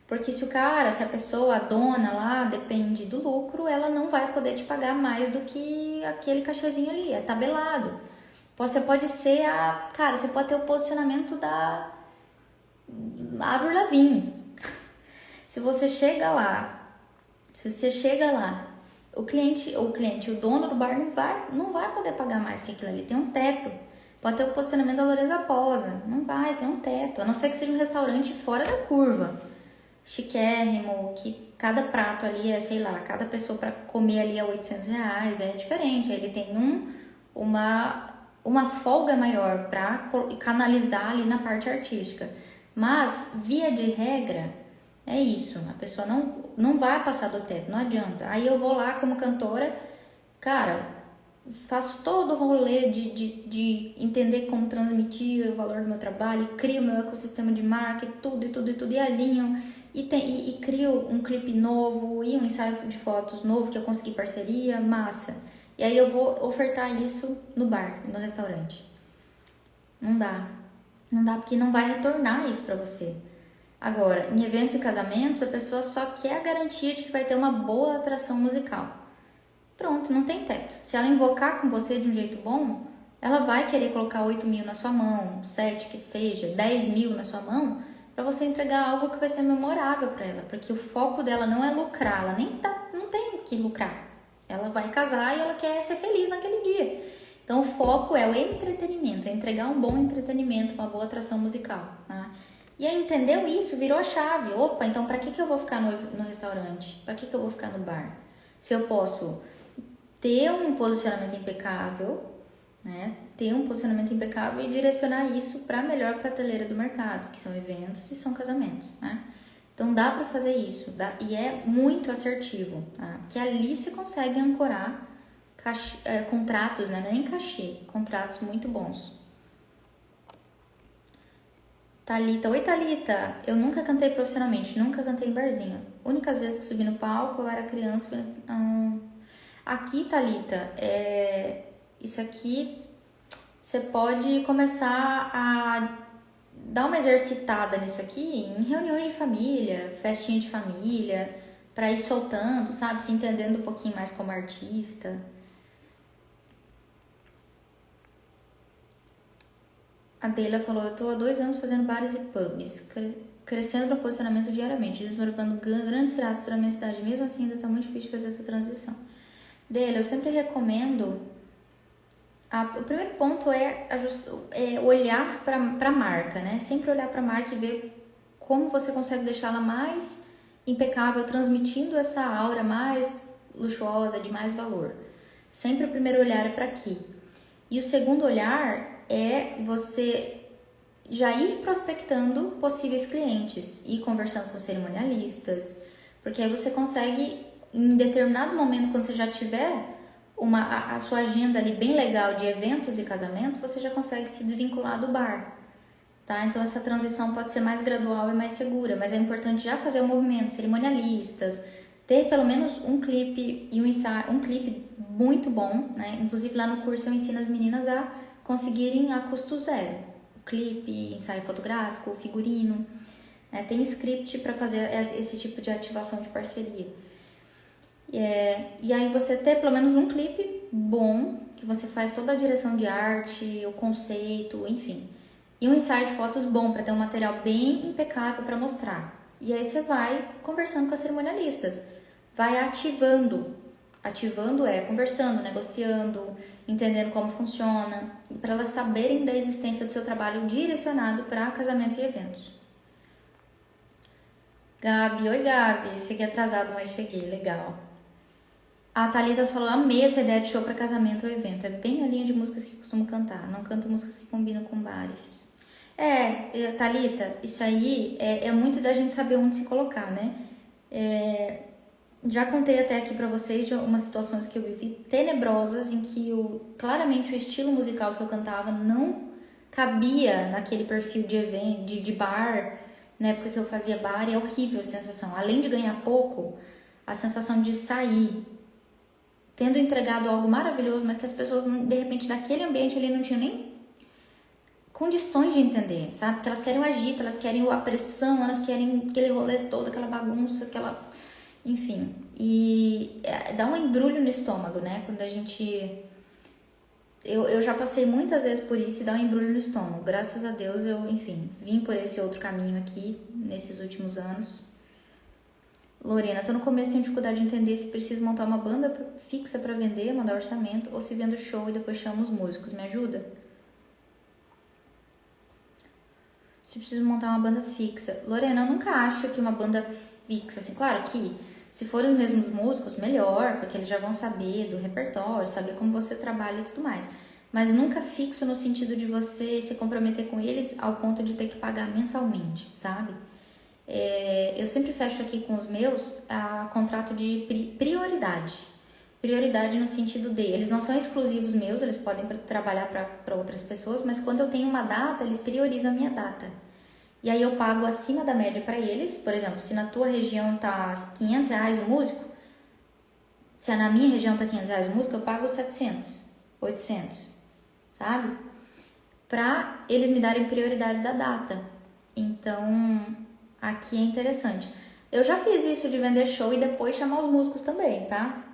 Porque se a pessoa, a dona lá, depende do lucro, ela não vai poder te pagar mais do que aquele cachezinho ali, é tabelado. Você pode ser você pode ter o posicionamento da Avril Lavigne. Se você chega lá, o dono do bar não vai poder pagar mais que aquilo ali. Tem um teto. Pode ter o posicionamento da Lorenza Posa. Não vai, tem um teto. A não ser que seja um restaurante fora da curva. Chiquérrimo, que cada prato ali cada pessoa para comer ali é R$800. É diferente. Aí ele tem uma folga maior para canalizar ali na parte artística. Mas, via de regra, é isso, a pessoa não vai passar do teto, não adianta. Aí eu vou lá como cantora, faço todo o rolê de entender como transmitir o valor do meu trabalho, crio meu ecossistema de marca, tudo, e alinho, e crio um clipe novo, e um ensaio de fotos novo que eu consegui parceria, massa. E aí eu vou ofertar isso no bar, no restaurante. Não dá porque não vai retornar isso pra você. Agora, em eventos e casamentos, a pessoa só quer a garantia de que vai ter uma boa atração musical. Pronto, não tem teto. Se ela invocar com você de um jeito bom, ela vai querer colocar 8 mil na sua mão, 7 que seja, 10 mil na sua mão, para você entregar algo que vai ser memorável para ela. Porque o foco dela não é lucrar, ela não tem que lucrar. Ela vai casar e ela quer ser feliz naquele dia. Então, o foco é o entretenimento, é entregar um bom entretenimento, uma boa atração musical, tá? E aí, entendeu isso? Virou a chave. Opa, então para que eu vou ficar no restaurante? Para que eu vou ficar no bar? Se eu posso ter um posicionamento impecável, né? Ter um posicionamento impecável e direcionar isso para a melhor prateleira do mercado, que são eventos e são casamentos, né? Então, dá para fazer isso, e é muito assertivo, tá? Que ali você consegue ancorar contratos, né? Não é nem cachê, contratos muito bons. Thalita, oi Thalita, eu nunca cantei profissionalmente, nunca cantei em barzinho. Únicas vezes que subi no palco eu era criança. Aqui, Thalita, isso aqui você pode começar a dar uma exercitada nisso aqui em reuniões de família, festinha de família, para ir soltando, sabe? Se entendendo um pouquinho mais como artista. A Deila falou, eu tô há 2 anos fazendo bares e pubs, crescendo no posicionamento diariamente, desbravando grandes cidades da minha cidade, mesmo assim ainda tá muito difícil fazer essa transição. Deila, eu sempre recomendo, o primeiro ponto é olhar para a marca, né? Sempre olhar para a marca e ver como você consegue deixá-la mais impecável, transmitindo essa aura mais luxuosa, de mais valor. Sempre o primeiro olhar é para aqui. E o segundo olhar é você já ir prospectando possíveis clientes, ir conversando com cerimonialistas, porque aí você consegue, em determinado momento, quando você já tiver a sua agenda ali bem legal de eventos e casamentos, você já consegue se desvincular do bar, tá? Então essa transição pode ser mais gradual e mais segura, mas é importante já fazer o movimento, cerimonialistas, ter pelo menos um clipe e um clipe muito bom, né? Inclusive lá no curso eu ensino as meninas a conseguirem a custo zero. O clipe, ensaio fotográfico, figurino, né? Tem script para fazer esse tipo de ativação de parceria. E aí você ter pelo menos um clipe bom, que você faz toda a direção de arte, o conceito, enfim. e um ensaio de fotos bom para ter um material bem impecável para mostrar. E aí você vai conversando com as cerimonialistas, vai ativando. Ativando é conversando, negociando, entendendo como funciona, para elas saberem da existência do seu trabalho direcionado para casamentos e eventos. Gabi, oi Gabi, cheguei atrasado, mas cheguei, legal. A Thalita falou, amei essa ideia de show para casamento ou evento, é bem a linha de músicas que costumo cantar, não canto músicas que combinam com bares. Thalita, isso aí é muito da gente saber onde se colocar, né? Já contei até aqui pra vocês de umas situações que eu vivi tenebrosas em que claramente o estilo musical que eu cantava não cabia naquele perfil de evento, de bar, na época que eu fazia bar, e é horrível a sensação. Além de ganhar pouco, a sensação de sair tendo entregado algo maravilhoso, mas que as pessoas, de repente, naquele ambiente ali não tinham nem condições de entender, sabe? Porque elas querem o agito, elas querem a pressão, elas querem aquele rolê todo, aquela bagunça, enfim. E dá um embrulho no estômago, né? Quando a gente... Eu já passei muitas vezes por isso e dá um embrulho no estômago. Graças a Deus eu, enfim, vim por esse outro caminho aqui, nesses últimos anos. Lorena, tô no começo, tenho dificuldade de entender se preciso montar uma banda fixa para vender, mandar orçamento, ou se vendo show e depois chamo os músicos. Me ajuda? Se preciso montar uma banda fixa. Lorena, eu nunca acho que uma banda fixa, assim, claro que se forem os mesmos músicos, melhor, porque eles já vão saber do repertório, saber como você trabalha e tudo mais. Mas nunca fixo no sentido de você se comprometer com eles ao ponto de ter que pagar mensalmente, sabe? Eu sempre fecho aqui com os meus contrato de prioridade. Prioridade no sentido de, eles não são exclusivos meus, eles podem trabalhar para outras pessoas, mas quando eu tenho uma data, eles priorizam a minha data. E aí eu pago acima da média para eles. Por exemplo, se na tua região tá R$500 o músico, se na minha região tá R$500 o músico, eu pago 700, 800, sabe? Para eles me darem prioridade da data. Então, aqui é interessante. Eu já fiz isso de vender show e depois chamar os músicos também, tá?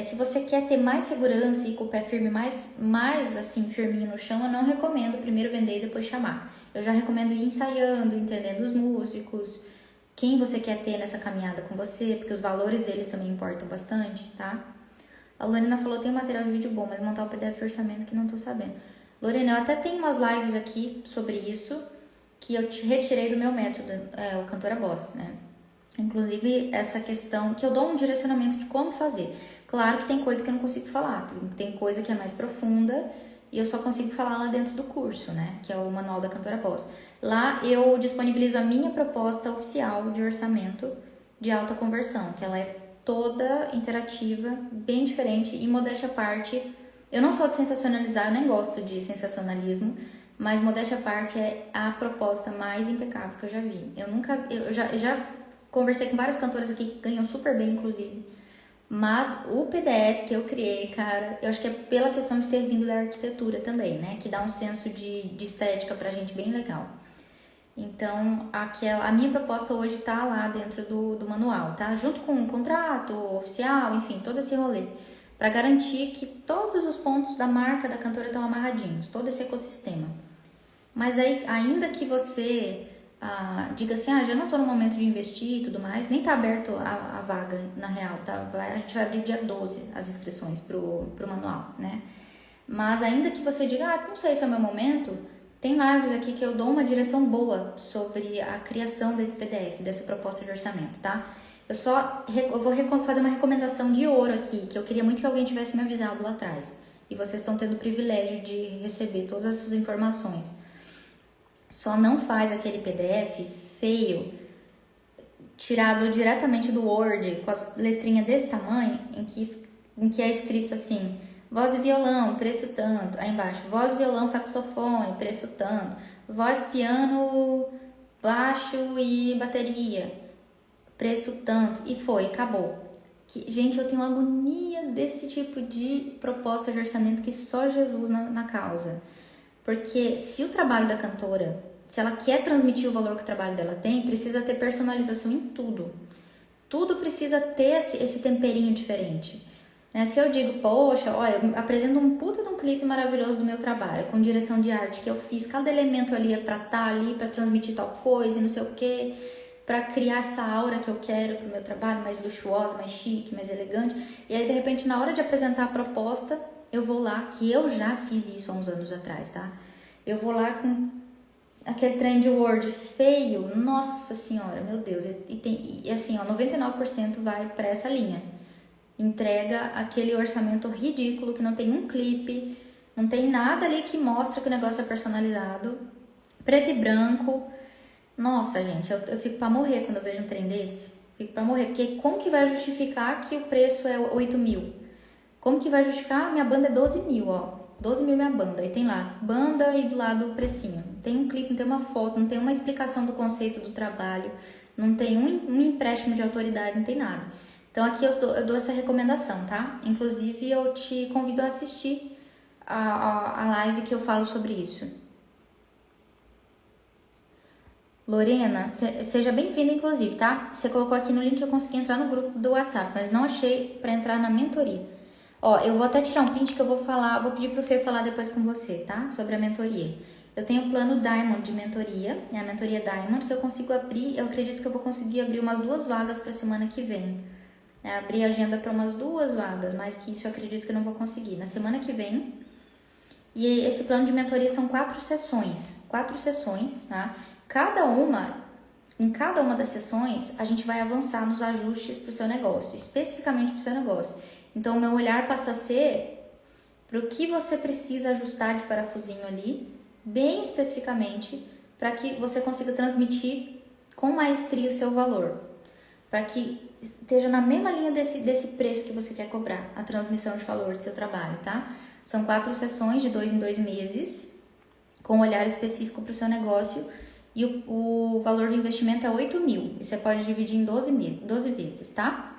Se você quer ter mais segurança e com o pé firme mais assim, firminho no chão, eu não recomendo primeiro vender e depois chamar. Eu já recomendo ir ensaiando, entendendo os músicos, quem você quer ter nessa caminhada com você, porque os valores deles também importam bastante, tá? A Lorena falou, tem um material de vídeo bom, mas montar o PDF de orçamento que não tô sabendo. Lorena, eu até tenho umas lives aqui sobre isso, que eu retirei do meu método, o Cantora Boss, né? Inclusive, essa questão que eu dou um direcionamento de como fazer. Claro que tem coisa que eu não consigo falar, tem coisa que é mais profunda e eu só consigo falar lá dentro do curso, né? Que é o Manual da Cantora Boss. Lá eu disponibilizo a minha proposta oficial de orçamento de alta conversão, que ela é toda interativa, bem diferente e modéstia à parte. Eu não sou de sensacionalizar, eu nem gosto de sensacionalismo, mas modéstia à parte é a proposta mais impecável que eu já vi. Eu já conversei com várias cantoras aqui que ganham super bem, inclusive. Mas o PDF que eu criei, cara, eu acho que é pela questão de ter vindo da arquitetura também, né? Que dá um senso de estética pra gente bem legal. Então, a minha proposta hoje tá lá dentro do manual, tá? Junto com o contrato oficial, enfim, todo esse rolê. Pra garantir que todos os pontos da marca da cantora estão amarradinhos, todo esse ecossistema. Mas aí, ainda que você diga assim, já não tô no momento de investir e tudo mais, nem tá aberto a vaga, na real, tá? A gente vai abrir dia 12 as inscrições pro manual, né? Mas ainda que você diga, não sei se é o meu momento, tem lives aqui que eu dou uma direção boa sobre a criação desse PDF, dessa proposta de orçamento, tá? Eu vou fazer uma recomendação de ouro aqui, que eu queria muito que alguém tivesse me avisado lá atrás. E vocês estão tendo o privilégio de receber todas essas informações. Só não faz aquele PDF feio, tirado diretamente do Word, com as letrinhas desse tamanho, em que é escrito assim, voz e violão, preço tanto. Aí embaixo, voz, violão, saxofone, preço tanto. Voz, piano, baixo e bateria, preço tanto. E acabou. Gente, eu tenho agonia desse tipo de proposta de orçamento que só Jesus na causa. Porque se o trabalho da cantora, se ela quer transmitir o valor que o trabalho dela tem, precisa ter personalização em tudo. Tudo precisa ter esse temperinho diferente. Né? Se eu digo, poxa, olha, eu apresento um puta de um clipe maravilhoso do meu trabalho, com direção de arte que eu fiz, cada elemento ali é pra estar ali, pra transmitir tal coisa e não sei o quê, pra criar essa aura que eu quero pro meu trabalho, mais luxuosa, mais chique, mais elegante. E aí, de repente, na hora de apresentar a proposta, eu vou lá, que eu já fiz isso há uns anos atrás, tá? Eu vou lá com aquele trend word feio, nossa senhora, meu Deus, e assim, ó, 99% vai pra essa linha. Entrega aquele orçamento ridículo que não tem um clipe, não tem nada ali que mostra que o negócio é personalizado, preto e branco. Nossa, gente, eu fico pra morrer quando eu vejo um trem desse. Fico pra morrer, porque como que vai justificar que o preço é 8 mil? Como que vai justificar? Minha banda é 12 mil, ó. 12 mil minha banda. Aí tem lá, banda e do lado o precinho. Tem um clipe, não tem uma foto, não tem uma explicação do conceito do trabalho, não tem um empréstimo de autoridade, não tem nada. Então aqui eu dou essa recomendação, tá? Inclusive eu te convido a assistir a live que eu falo sobre isso. Lorena, seja bem-vinda inclusive, tá? Você colocou aqui no link que eu consegui entrar no grupo do WhatsApp, mas não achei para entrar na mentoria. Ó, eu vou até tirar um print que eu vou pedir pro Fê falar depois com você, tá? Sobre a mentoria. Eu tenho o plano Diamond de mentoria, é a mentoria Diamond, que eu consigo abrir, eu acredito que eu vou conseguir abrir umas 2 vagas pra semana que vem. Abrir agenda para umas 2 vagas, mais que isso eu acredito que eu não vou conseguir. Na semana que vem. E esse plano de mentoria são 4 sessões. 4 sessões, tá? Em cada uma das sessões, a gente vai avançar nos ajustes para o seu negócio, especificamente para o seu negócio. Então, o meu olhar passa a ser para o que você precisa ajustar de parafusinho ali, bem especificamente, para que você consiga transmitir com maestria o seu valor. Para que esteja na mesma linha desse preço que você quer cobrar, a transmissão de valor do seu trabalho, tá? São 4 sessões de 2 em 2 meses, com um olhar específico para o seu negócio, e o valor do investimento é 8 mil, e você pode dividir em 12 vezes, tá?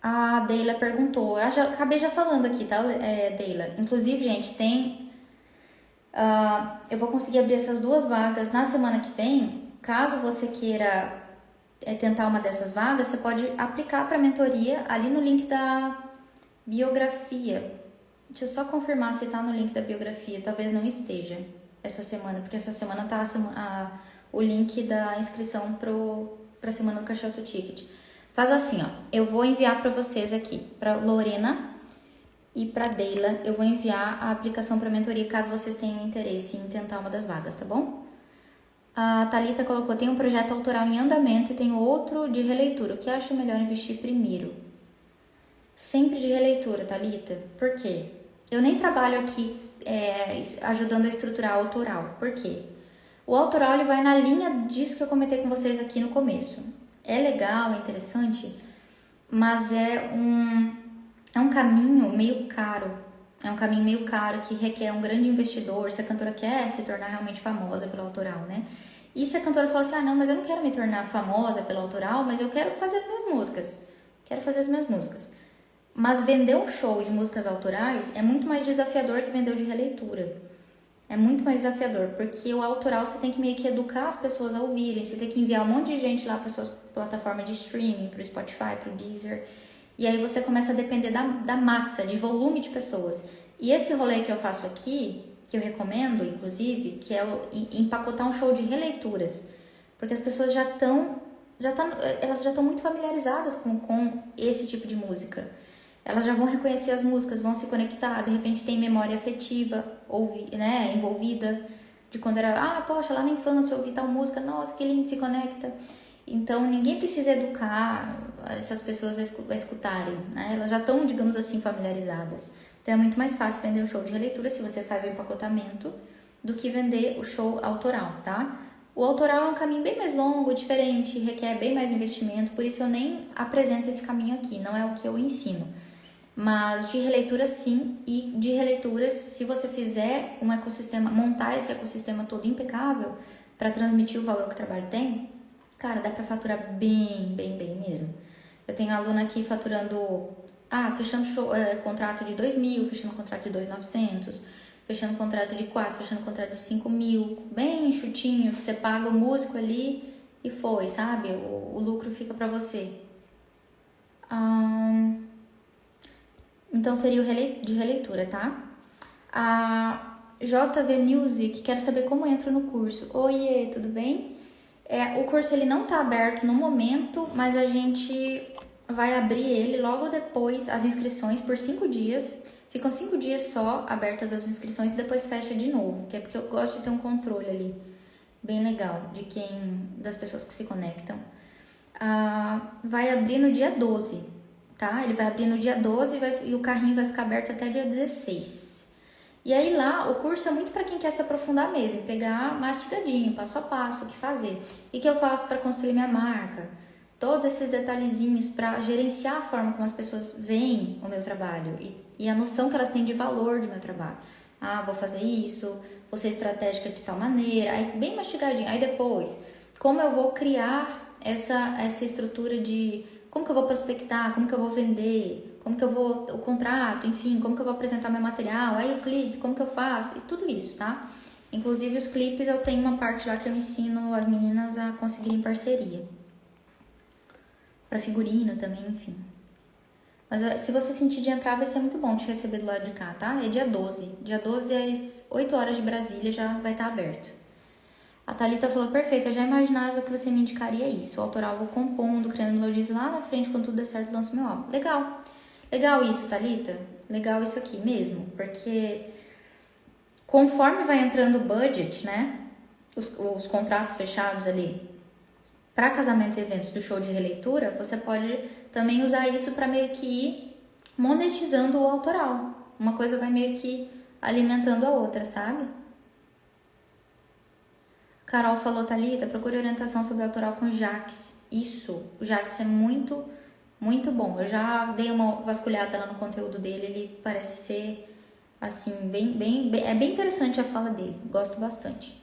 A Deila perguntou, acabei já falando aqui, tá, Deila? Inclusive, gente, eu vou conseguir abrir essas 2 vagas na semana que vem. Caso você queira tentar uma dessas vagas, você pode aplicar para a mentoria ali no link da biografia. Deixa eu só confirmar se tá no link da biografia. Talvez não esteja essa semana, porque essa semana tá o link da inscrição para a semana do Caixote Ticket. Faz assim, ó. Eu vou enviar para vocês aqui, para Lorena e para Deila, eu vou enviar a aplicação para mentoria caso vocês tenham interesse em tentar uma das vagas, tá bom? A Thalita colocou, tem um projeto autoral em andamento e tem outro de releitura. O que acha melhor investir primeiro? Sempre de releitura, Thalita. Por quê? Eu nem trabalho aqui ajudando a estruturar o autoral. Por quê? O autoral ele vai na linha disso que eu comentei com vocês aqui no começo. É legal, é interessante, mas é um caminho meio caro. É um caminho meio caro que requer um grande investidor, se a cantora quer se tornar realmente famosa pelo autoral, né? E se a cantora fala assim, não, mas eu não quero me tornar famosa pelo autoral, mas eu quero fazer as minhas músicas. Mas vender um show de músicas autorais é muito mais desafiador que vender o de releitura. É muito mais desafiador, porque o autoral você tem que meio que educar as pessoas a ouvirem, você tem que enviar um monte de gente lá para sua plataforma de streaming, para o Spotify, para o Deezer. E aí você começa a depender da massa, de volume de pessoas. E esse rolê que eu faço aqui, que eu recomendo, inclusive, que é empacotar um show de releituras. Porque as pessoas elas já estão muito familiarizadas com esse tipo de música. Elas já vão reconhecer as músicas, vão se conectar, de repente tem memória afetiva envolvida, de quando era, poxa, lá na infância eu ouvi tal música, nossa, que lindo, se conecta. Então, ninguém precisa educar essas pessoas a escutarem, né? Elas já estão, digamos assim, familiarizadas. Então, é muito mais fácil vender um show de releitura se você faz o empacotamento do que vender o show autoral, tá? O autoral é um caminho bem mais longo, diferente, requer bem mais investimento, por isso eu nem apresento esse caminho aqui, não é o que eu ensino. Mas de releitura sim, e de releituras, se você fizer um ecossistema, montar esse ecossistema todo impecável para transmitir o valor que o trabalho tem, cara, dá pra faturar bem mesmo. Eu tenho aluna aqui faturando, fechando contrato de 2 mil, fechando contrato de 2.900, fechando contrato de 4, fechando contrato de 5 mil, bem enxutinho, que você paga o músico ali e foi, sabe? O lucro fica pra você. Então seria o de releitura, tá? A JV Music, quero saber como entra no curso. Oiê, tudo bem? O curso ele não tá aberto no momento, mas a gente vai abrir ele logo depois, as inscrições por 5 dias. Ficam 5 dias só abertas as inscrições e depois fecha de novo, que é porque eu gosto de ter um controle ali bem legal das pessoas que se conectam. Vai abrir no dia 12, tá? Ele vai abrir no dia 12 e o carrinho vai ficar aberto até dia 16. E aí lá, o curso é muito para quem quer se aprofundar mesmo, pegar mastigadinho, passo a passo, o que fazer. E que eu faço para construir minha marca. Todos esses detalhezinhos para gerenciar a forma como as pessoas veem o meu trabalho e a noção que elas têm de valor do meu trabalho. Vou fazer isso, vou ser estratégica de tal maneira, aí bem mastigadinho. Aí depois, como eu vou criar essa estrutura de como que eu vou prospectar, como que eu vou vender, como que eu vou, o contrato, enfim, como que eu vou apresentar meu material, aí o clipe, como que eu faço, e tudo isso, tá? Inclusive os clipes eu tenho uma parte lá que eu ensino as meninas a conseguirem parceria. Pra figurino também, enfim. Mas se você sentir de entrar, vai ser muito bom te receber do lado de cá, tá? É dia 12. Dia 12 às 8 horas de Brasília já vai estar aberto. A Thalita falou, perfeito, eu já imaginava que você me indicaria isso. O autoral vou compondo, criando melodias lá na frente, quando tudo der certo, lanço meu álbum. Legal. Legal isso, Thalita. Legal isso aqui mesmo. Porque conforme vai entrando o budget, né? Os contratos fechados ali para casamentos e eventos do show de releitura, você pode também usar isso para meio que ir monetizando o autoral. Uma coisa vai meio que alimentando a outra, sabe? Carol falou, Thalita, procure orientação sobre autoral com o Jax. Isso, o Jax é muito, muito bom. Eu já dei uma vasculhada lá no conteúdo dele, ele parece ser, assim, é bem interessante a fala dele. Gosto bastante.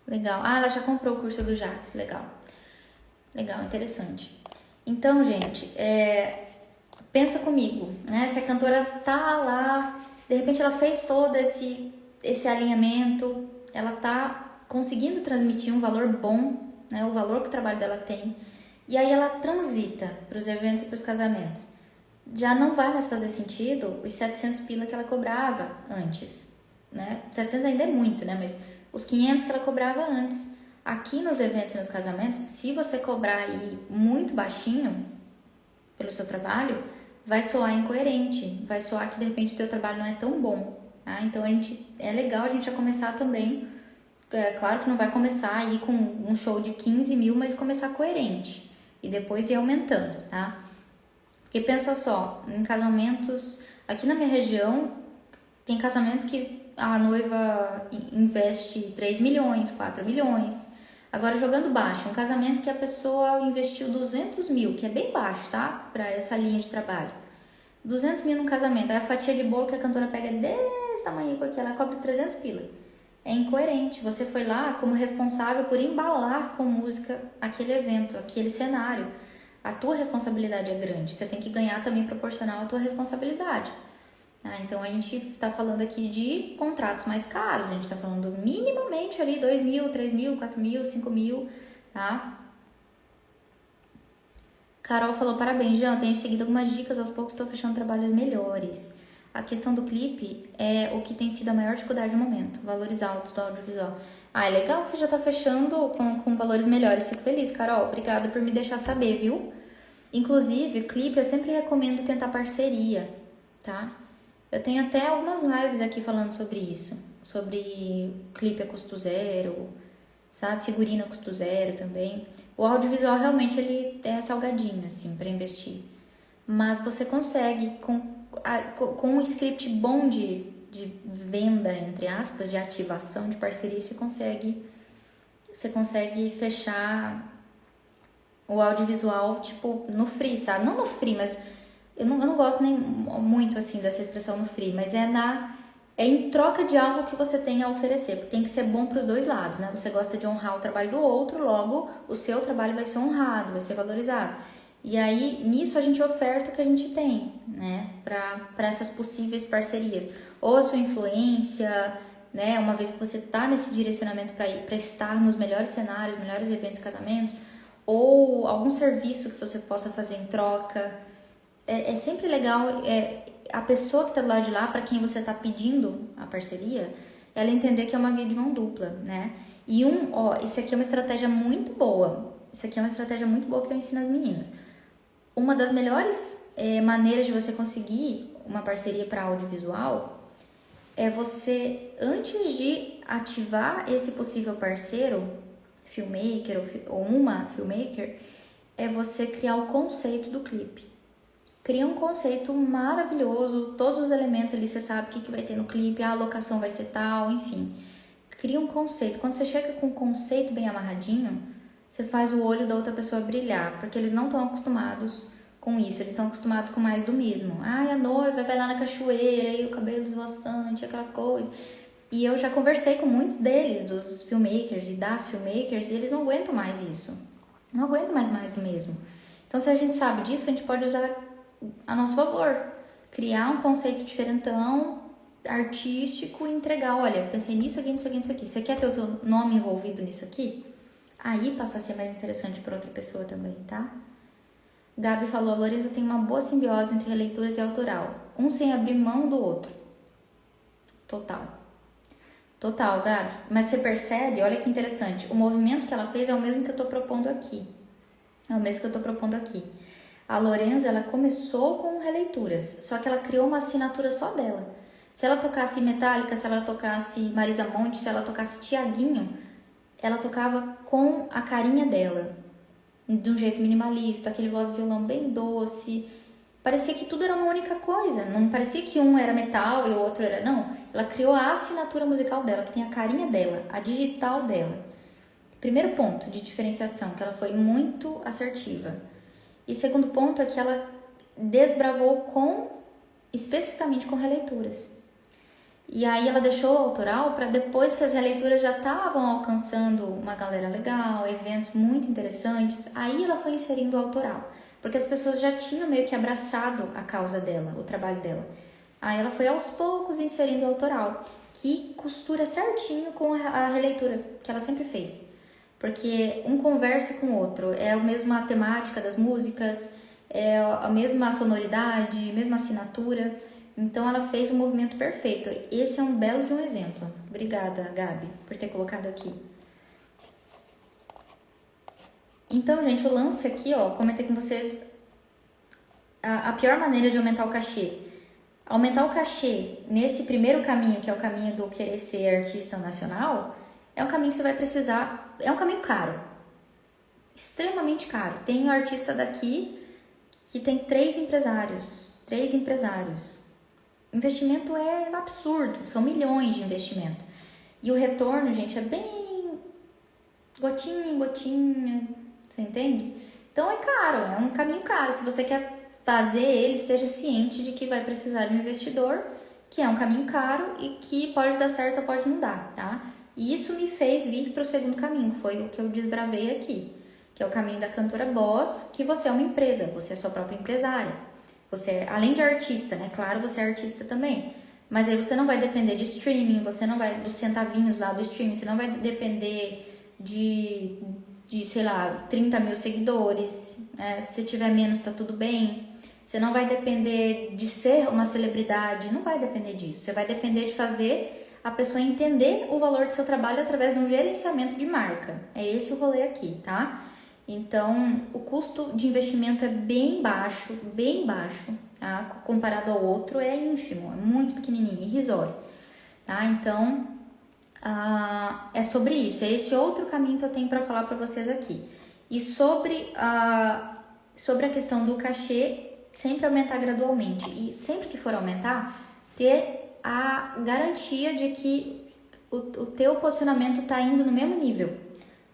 Legal. Ela já comprou o curso do Jax. Legal. Legal, interessante. Então, gente, pensa comigo, né? Se a cantora tá lá, de repente ela fez todo esse alinhamento, ela tá conseguindo transmitir um valor bom, né? O valor que o trabalho dela tem. E aí ela transita para os eventos e para os casamentos. Já não vai mais fazer sentido os 700 pila que ela cobrava antes, né? 700 ainda é muito, né? Mas os 500 que ela cobrava antes. Aqui nos eventos e nos casamentos, se você cobrar aí muito baixinho pelo seu trabalho, vai soar incoerente, vai soar que de repente o teu trabalho não é tão bom, tá? Então é legal a gente já começar também, claro que não vai começar aí com um show de 15 mil, mas começar coerente e depois ir aumentando, tá? Porque pensa só, em casamentos, aqui na minha região, tem casamento que a noiva investe 3 milhões, 4 milhões. Agora, jogando baixo, um casamento que a pessoa investiu 200 mil, que é bem baixo, tá? Pra essa linha de trabalho. 200 mil num casamento. Aí a fatia de bolo que a cantora pega desse tamanho aqui, ela cobra 300 pila. É incoerente. Você foi lá como responsável por embalar com música aquele evento, aquele cenário. A tua responsabilidade é grande. Você tem que ganhar também proporcional à tua responsabilidade. Então, a gente está falando aqui de contratos mais caros, a gente está falando minimamente ali 2 mil, 3 mil, 4 mil, 5 mil, tá? Carol falou, parabéns, Jean, tenho seguido algumas dicas, aos poucos estou fechando trabalhos melhores. A questão do clipe é o que tem sido a maior dificuldade no momento, valores altos do audiovisual. É legal que você já está fechando com valores melhores, fico feliz, Carol, obrigada por me deixar saber, viu? Inclusive, clipe eu sempre recomendo tentar parceria, tá? Eu tenho até algumas lives aqui falando sobre isso. Sobre clipe a custo zero, sabe? Figurino a custo zero também. O audiovisual realmente ele é salgadinho, assim, para investir. Mas você consegue, com um script bom de venda, entre aspas, de ativação, de parceria, você consegue fechar o audiovisual, tipo, no free, sabe? Não no free, mas... Eu não gosto nem muito, assim, dessa expressão no free, mas é em troca de algo que você tem a oferecer, porque tem que ser bom para os dois lados, né? Você gosta de honrar o trabalho do outro, logo o seu trabalho vai ser honrado, vai ser valorizado. E aí, nisso a gente oferta o que a gente tem, né? Para essas possíveis parcerias. Ou a sua influência, né? Uma vez que você tá nesse direcionamento para estar nos melhores cenários, melhores eventos, casamentos, ou algum serviço que você possa fazer em troca. É sempre legal a pessoa que está do lado de lá, para quem você está pedindo a parceria, ela entender que é uma via de mão dupla, né? E isso aqui é uma estratégia muito boa. Isso aqui é uma estratégia muito boa que eu ensino às meninas. Uma das melhores maneiras de você conseguir uma parceria para audiovisual é você, antes de ativar esse possível parceiro, filmmaker ou uma filmmaker, é você criar o conceito do clipe. Cria um conceito maravilhoso, todos os elementos ali você sabe o que vai ter no clipe, a locação vai ser tal, enfim. Cria um conceito. Quando você chega com um conceito bem amarradinho, você faz o olho da outra pessoa brilhar, porque eles não estão acostumados com isso, eles estão acostumados com mais do mesmo. Ai, a noiva vai lá na cachoeira, e o cabelo esvoaçante, aquela coisa. E eu já conversei com muitos deles, dos filmmakers e das filmmakers, e eles não aguentam mais isso. Não aguentam mais do mesmo. Então, se a gente sabe disso, a gente pode usar a nosso favor. Criar um conceito diferentão, artístico e entregar. Olha, pensei nisso aqui, nisso aqui, nisso aqui. Você quer ter o teu nome envolvido nisso aqui? Aí passa a ser mais interessante para outra pessoa também, tá? Gabi falou, a Lorenza tem uma boa simbiose entre releituras e autoral. Um sem abrir mão do outro. Total, Gabi. Mas você percebe, olha que interessante, o movimento que ela fez é o mesmo que eu tô propondo aqui. A Lorenza, ela começou com releituras, só que ela criou uma assinatura só dela. Se ela tocasse Metallica, se ela tocasse Marisa Monte, se ela tocasse Tiaguinho, ela tocava com a carinha dela, de um jeito minimalista, aquele voz e violão bem doce. Parecia que tudo era uma única coisa, não parecia que um era metal e o outro era... Não, ela criou a assinatura musical dela, que tem a carinha dela, a digital dela. Primeiro ponto de diferenciação, que ela foi muito assertiva. E segundo ponto é que ela desbravou especificamente com releituras. E aí ela deixou o autoral para depois que as releituras já estavam alcançando uma galera legal, eventos muito interessantes, aí ela foi inserindo o autoral. Porque as pessoas já tinham meio que abraçado a causa dela, o trabalho dela. Aí ela foi aos poucos inserindo o autoral, que costura certinho com a releitura que ela sempre fez. Porque um conversa com o outro, é a mesma temática das músicas, é a mesma sonoridade, mesma assinatura. Então ela fez o movimento perfeito. Esse é um belo de um exemplo. Obrigada, Gabi, por ter colocado aqui. Então, gente, o lance aqui, ó, comentei com vocês a pior maneira de aumentar o cachê. Aumentar o cachê nesse primeiro caminho, que é o caminho do querer ser artista nacional, é um caminho que você vai precisar, é um caminho caro, extremamente caro. Tem um artista daqui que tem 3 empresários. Investimento é absurdo, são milhões de investimento. E o retorno, gente, é bem gotinha em gotinha, você entende? Então é caro, é um caminho caro. Se você quer fazer ele, esteja ciente de que vai precisar de um investidor, que é um caminho caro e que pode dar certo ou pode não dar, tá? E isso me fez vir para o segundo caminho, foi o que eu desbravei aqui, que é o caminho da cantora boss, que você é uma empresa, você é sua própria empresária. Você, além de artista, né? Claro, você é artista também. Mas aí você não vai depender de streaming, você não vai dos centavinhos lá do streaming, você não vai depender de sei lá, 30 mil seguidores. Se você tiver menos, tá tudo bem. Você não vai depender de ser uma celebridade, não vai depender disso. Você vai depender de fazer a pessoa entender o valor do seu trabalho através de um gerenciamento de marca. É esse o rolê aqui, tá? Então, o custo de investimento é bem baixo, tá? Comparado ao outro é ínfimo, é muito pequenininho, irrisório, tá? Então, é sobre isso, é esse outro caminho que eu tenho para falar para vocês aqui. E sobre a questão do cachê, sempre aumentar gradualmente. E sempre que for aumentar, ter a garantia de que o teu posicionamento está indo no mesmo nível.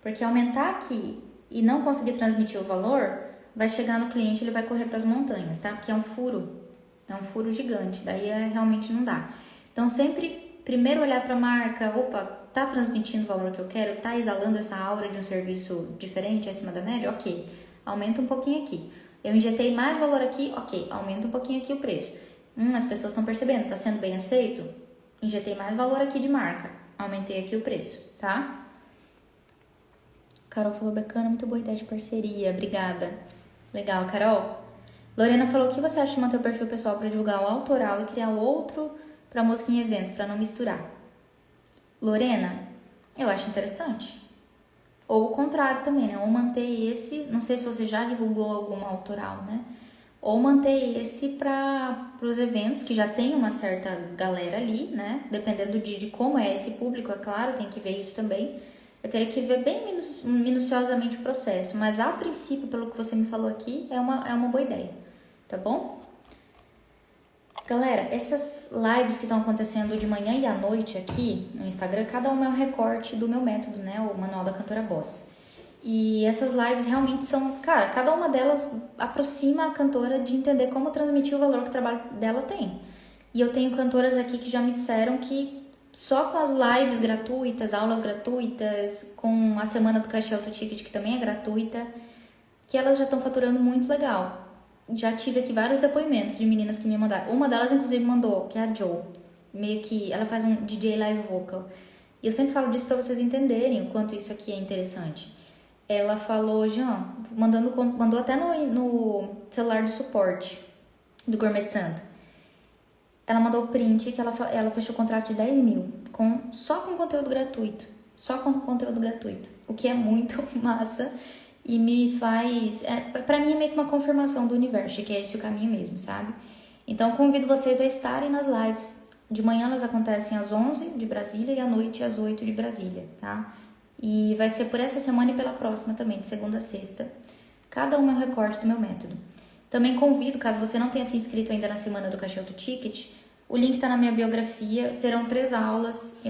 Porque aumentar aqui e não conseguir transmitir o valor, vai chegar no cliente, ele vai correr para as montanhas, tá? Porque é um furo gigante, daí realmente não dá. Então sempre primeiro olhar para a marca, opa, tá transmitindo o valor que eu quero, tá exalando essa aura de um serviço diferente acima da média, ok, aumenta um pouquinho aqui. Eu injetei mais valor aqui, ok, aumenta um pouquinho aqui o preço. As pessoas estão percebendo, tá sendo bem aceito? Injetei mais valor aqui de marca, aumentei aqui o preço, tá? Carol falou, bacana, muito boa ideia de parceria, obrigada. Legal, Carol. Lorena falou, o que você acha de manter o perfil pessoal para divulgar o autoral e criar outro para música em evento, para não misturar? Lorena, eu acho interessante. Ou o contrário também, né? Ou manter esse, não sei se você já divulgou alguma autoral, né? Ou manter esse para os eventos que já tem uma certa galera ali, né? Dependendo de como é esse público, é claro, tem que ver isso também. Eu teria que ver bem minuciosamente o processo, mas a princípio, pelo que você me falou aqui, é uma boa ideia, tá bom? Galera, essas lives que estão acontecendo de manhã e à noite aqui no Instagram, cada uma é um recorte do meu método, né? O Manual da Cantora Boss. E essas lives realmente são, cara, cada uma delas aproxima a cantora de entender como transmitir o valor que o trabalho dela tem. E eu tenho cantoras aqui que já me disseram que só com as lives gratuitas, aulas gratuitas, com a semana do Cachê Auto Ticket, que também é gratuita, que elas já estão faturando muito legal. Já tive aqui vários depoimentos de meninas que me mandaram. Uma delas, inclusive, mandou, que é a Jo. Meio que ela faz um DJ live vocal. E eu sempre falo disso pra vocês entenderem o quanto isso aqui é interessante. Ela falou, Jean, mandou até no celular do suporte do Gourmet Santo. Ela mandou o print que ela fechou o contrato de 10 mil, só com conteúdo gratuito. Só com conteúdo gratuito. O que é muito massa e me faz... pra mim é meio que uma confirmação do universo, que é esse o caminho mesmo, sabe? Então, convido vocês a estarem nas lives. De manhã elas acontecem às 11 de Brasília e à noite às 8 de Brasília, tá? E vai ser por essa semana e pela próxima também, de segunda a sexta. Cada uma é um recorte do meu método. Também convido, caso você não tenha se inscrito ainda na semana do Cachê Auto Ticket, o link tá na minha biografia, serão 3 aulas.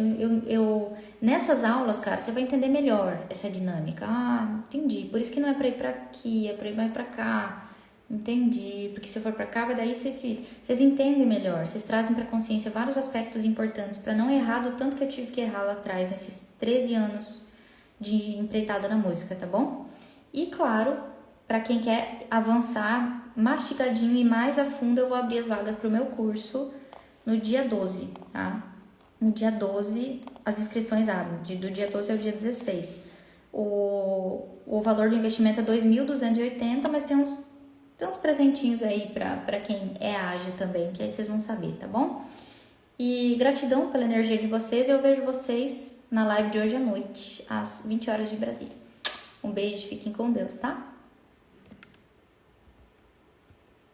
Nessas aulas, cara, você vai entender melhor essa dinâmica. Ah, entendi. Por isso que não é pra ir pra aqui, é pra ir mais pra cá. Entendi. Porque se for pra cá, vai dar isso, isso, isso. Vocês entendem melhor, vocês trazem pra consciência vários aspectos importantes pra não errar do tanto que eu tive que errar lá atrás, nesses 13 anos de empreitada na música, tá bom? E claro, para quem quer avançar mastigadinho e mais a fundo, eu vou abrir as vagas para o meu curso no dia 12, tá? No dia 12, as inscrições abrem, do dia 12 ao dia 16. O valor do investimento é 2.280, mas tem uns presentinhos aí para quem é ágil também, que aí vocês vão saber, tá bom? E gratidão pela energia de vocês, eu vejo vocês na live de hoje à noite, às 20 horas de Brasília. Um beijo, fiquem com Deus, tá?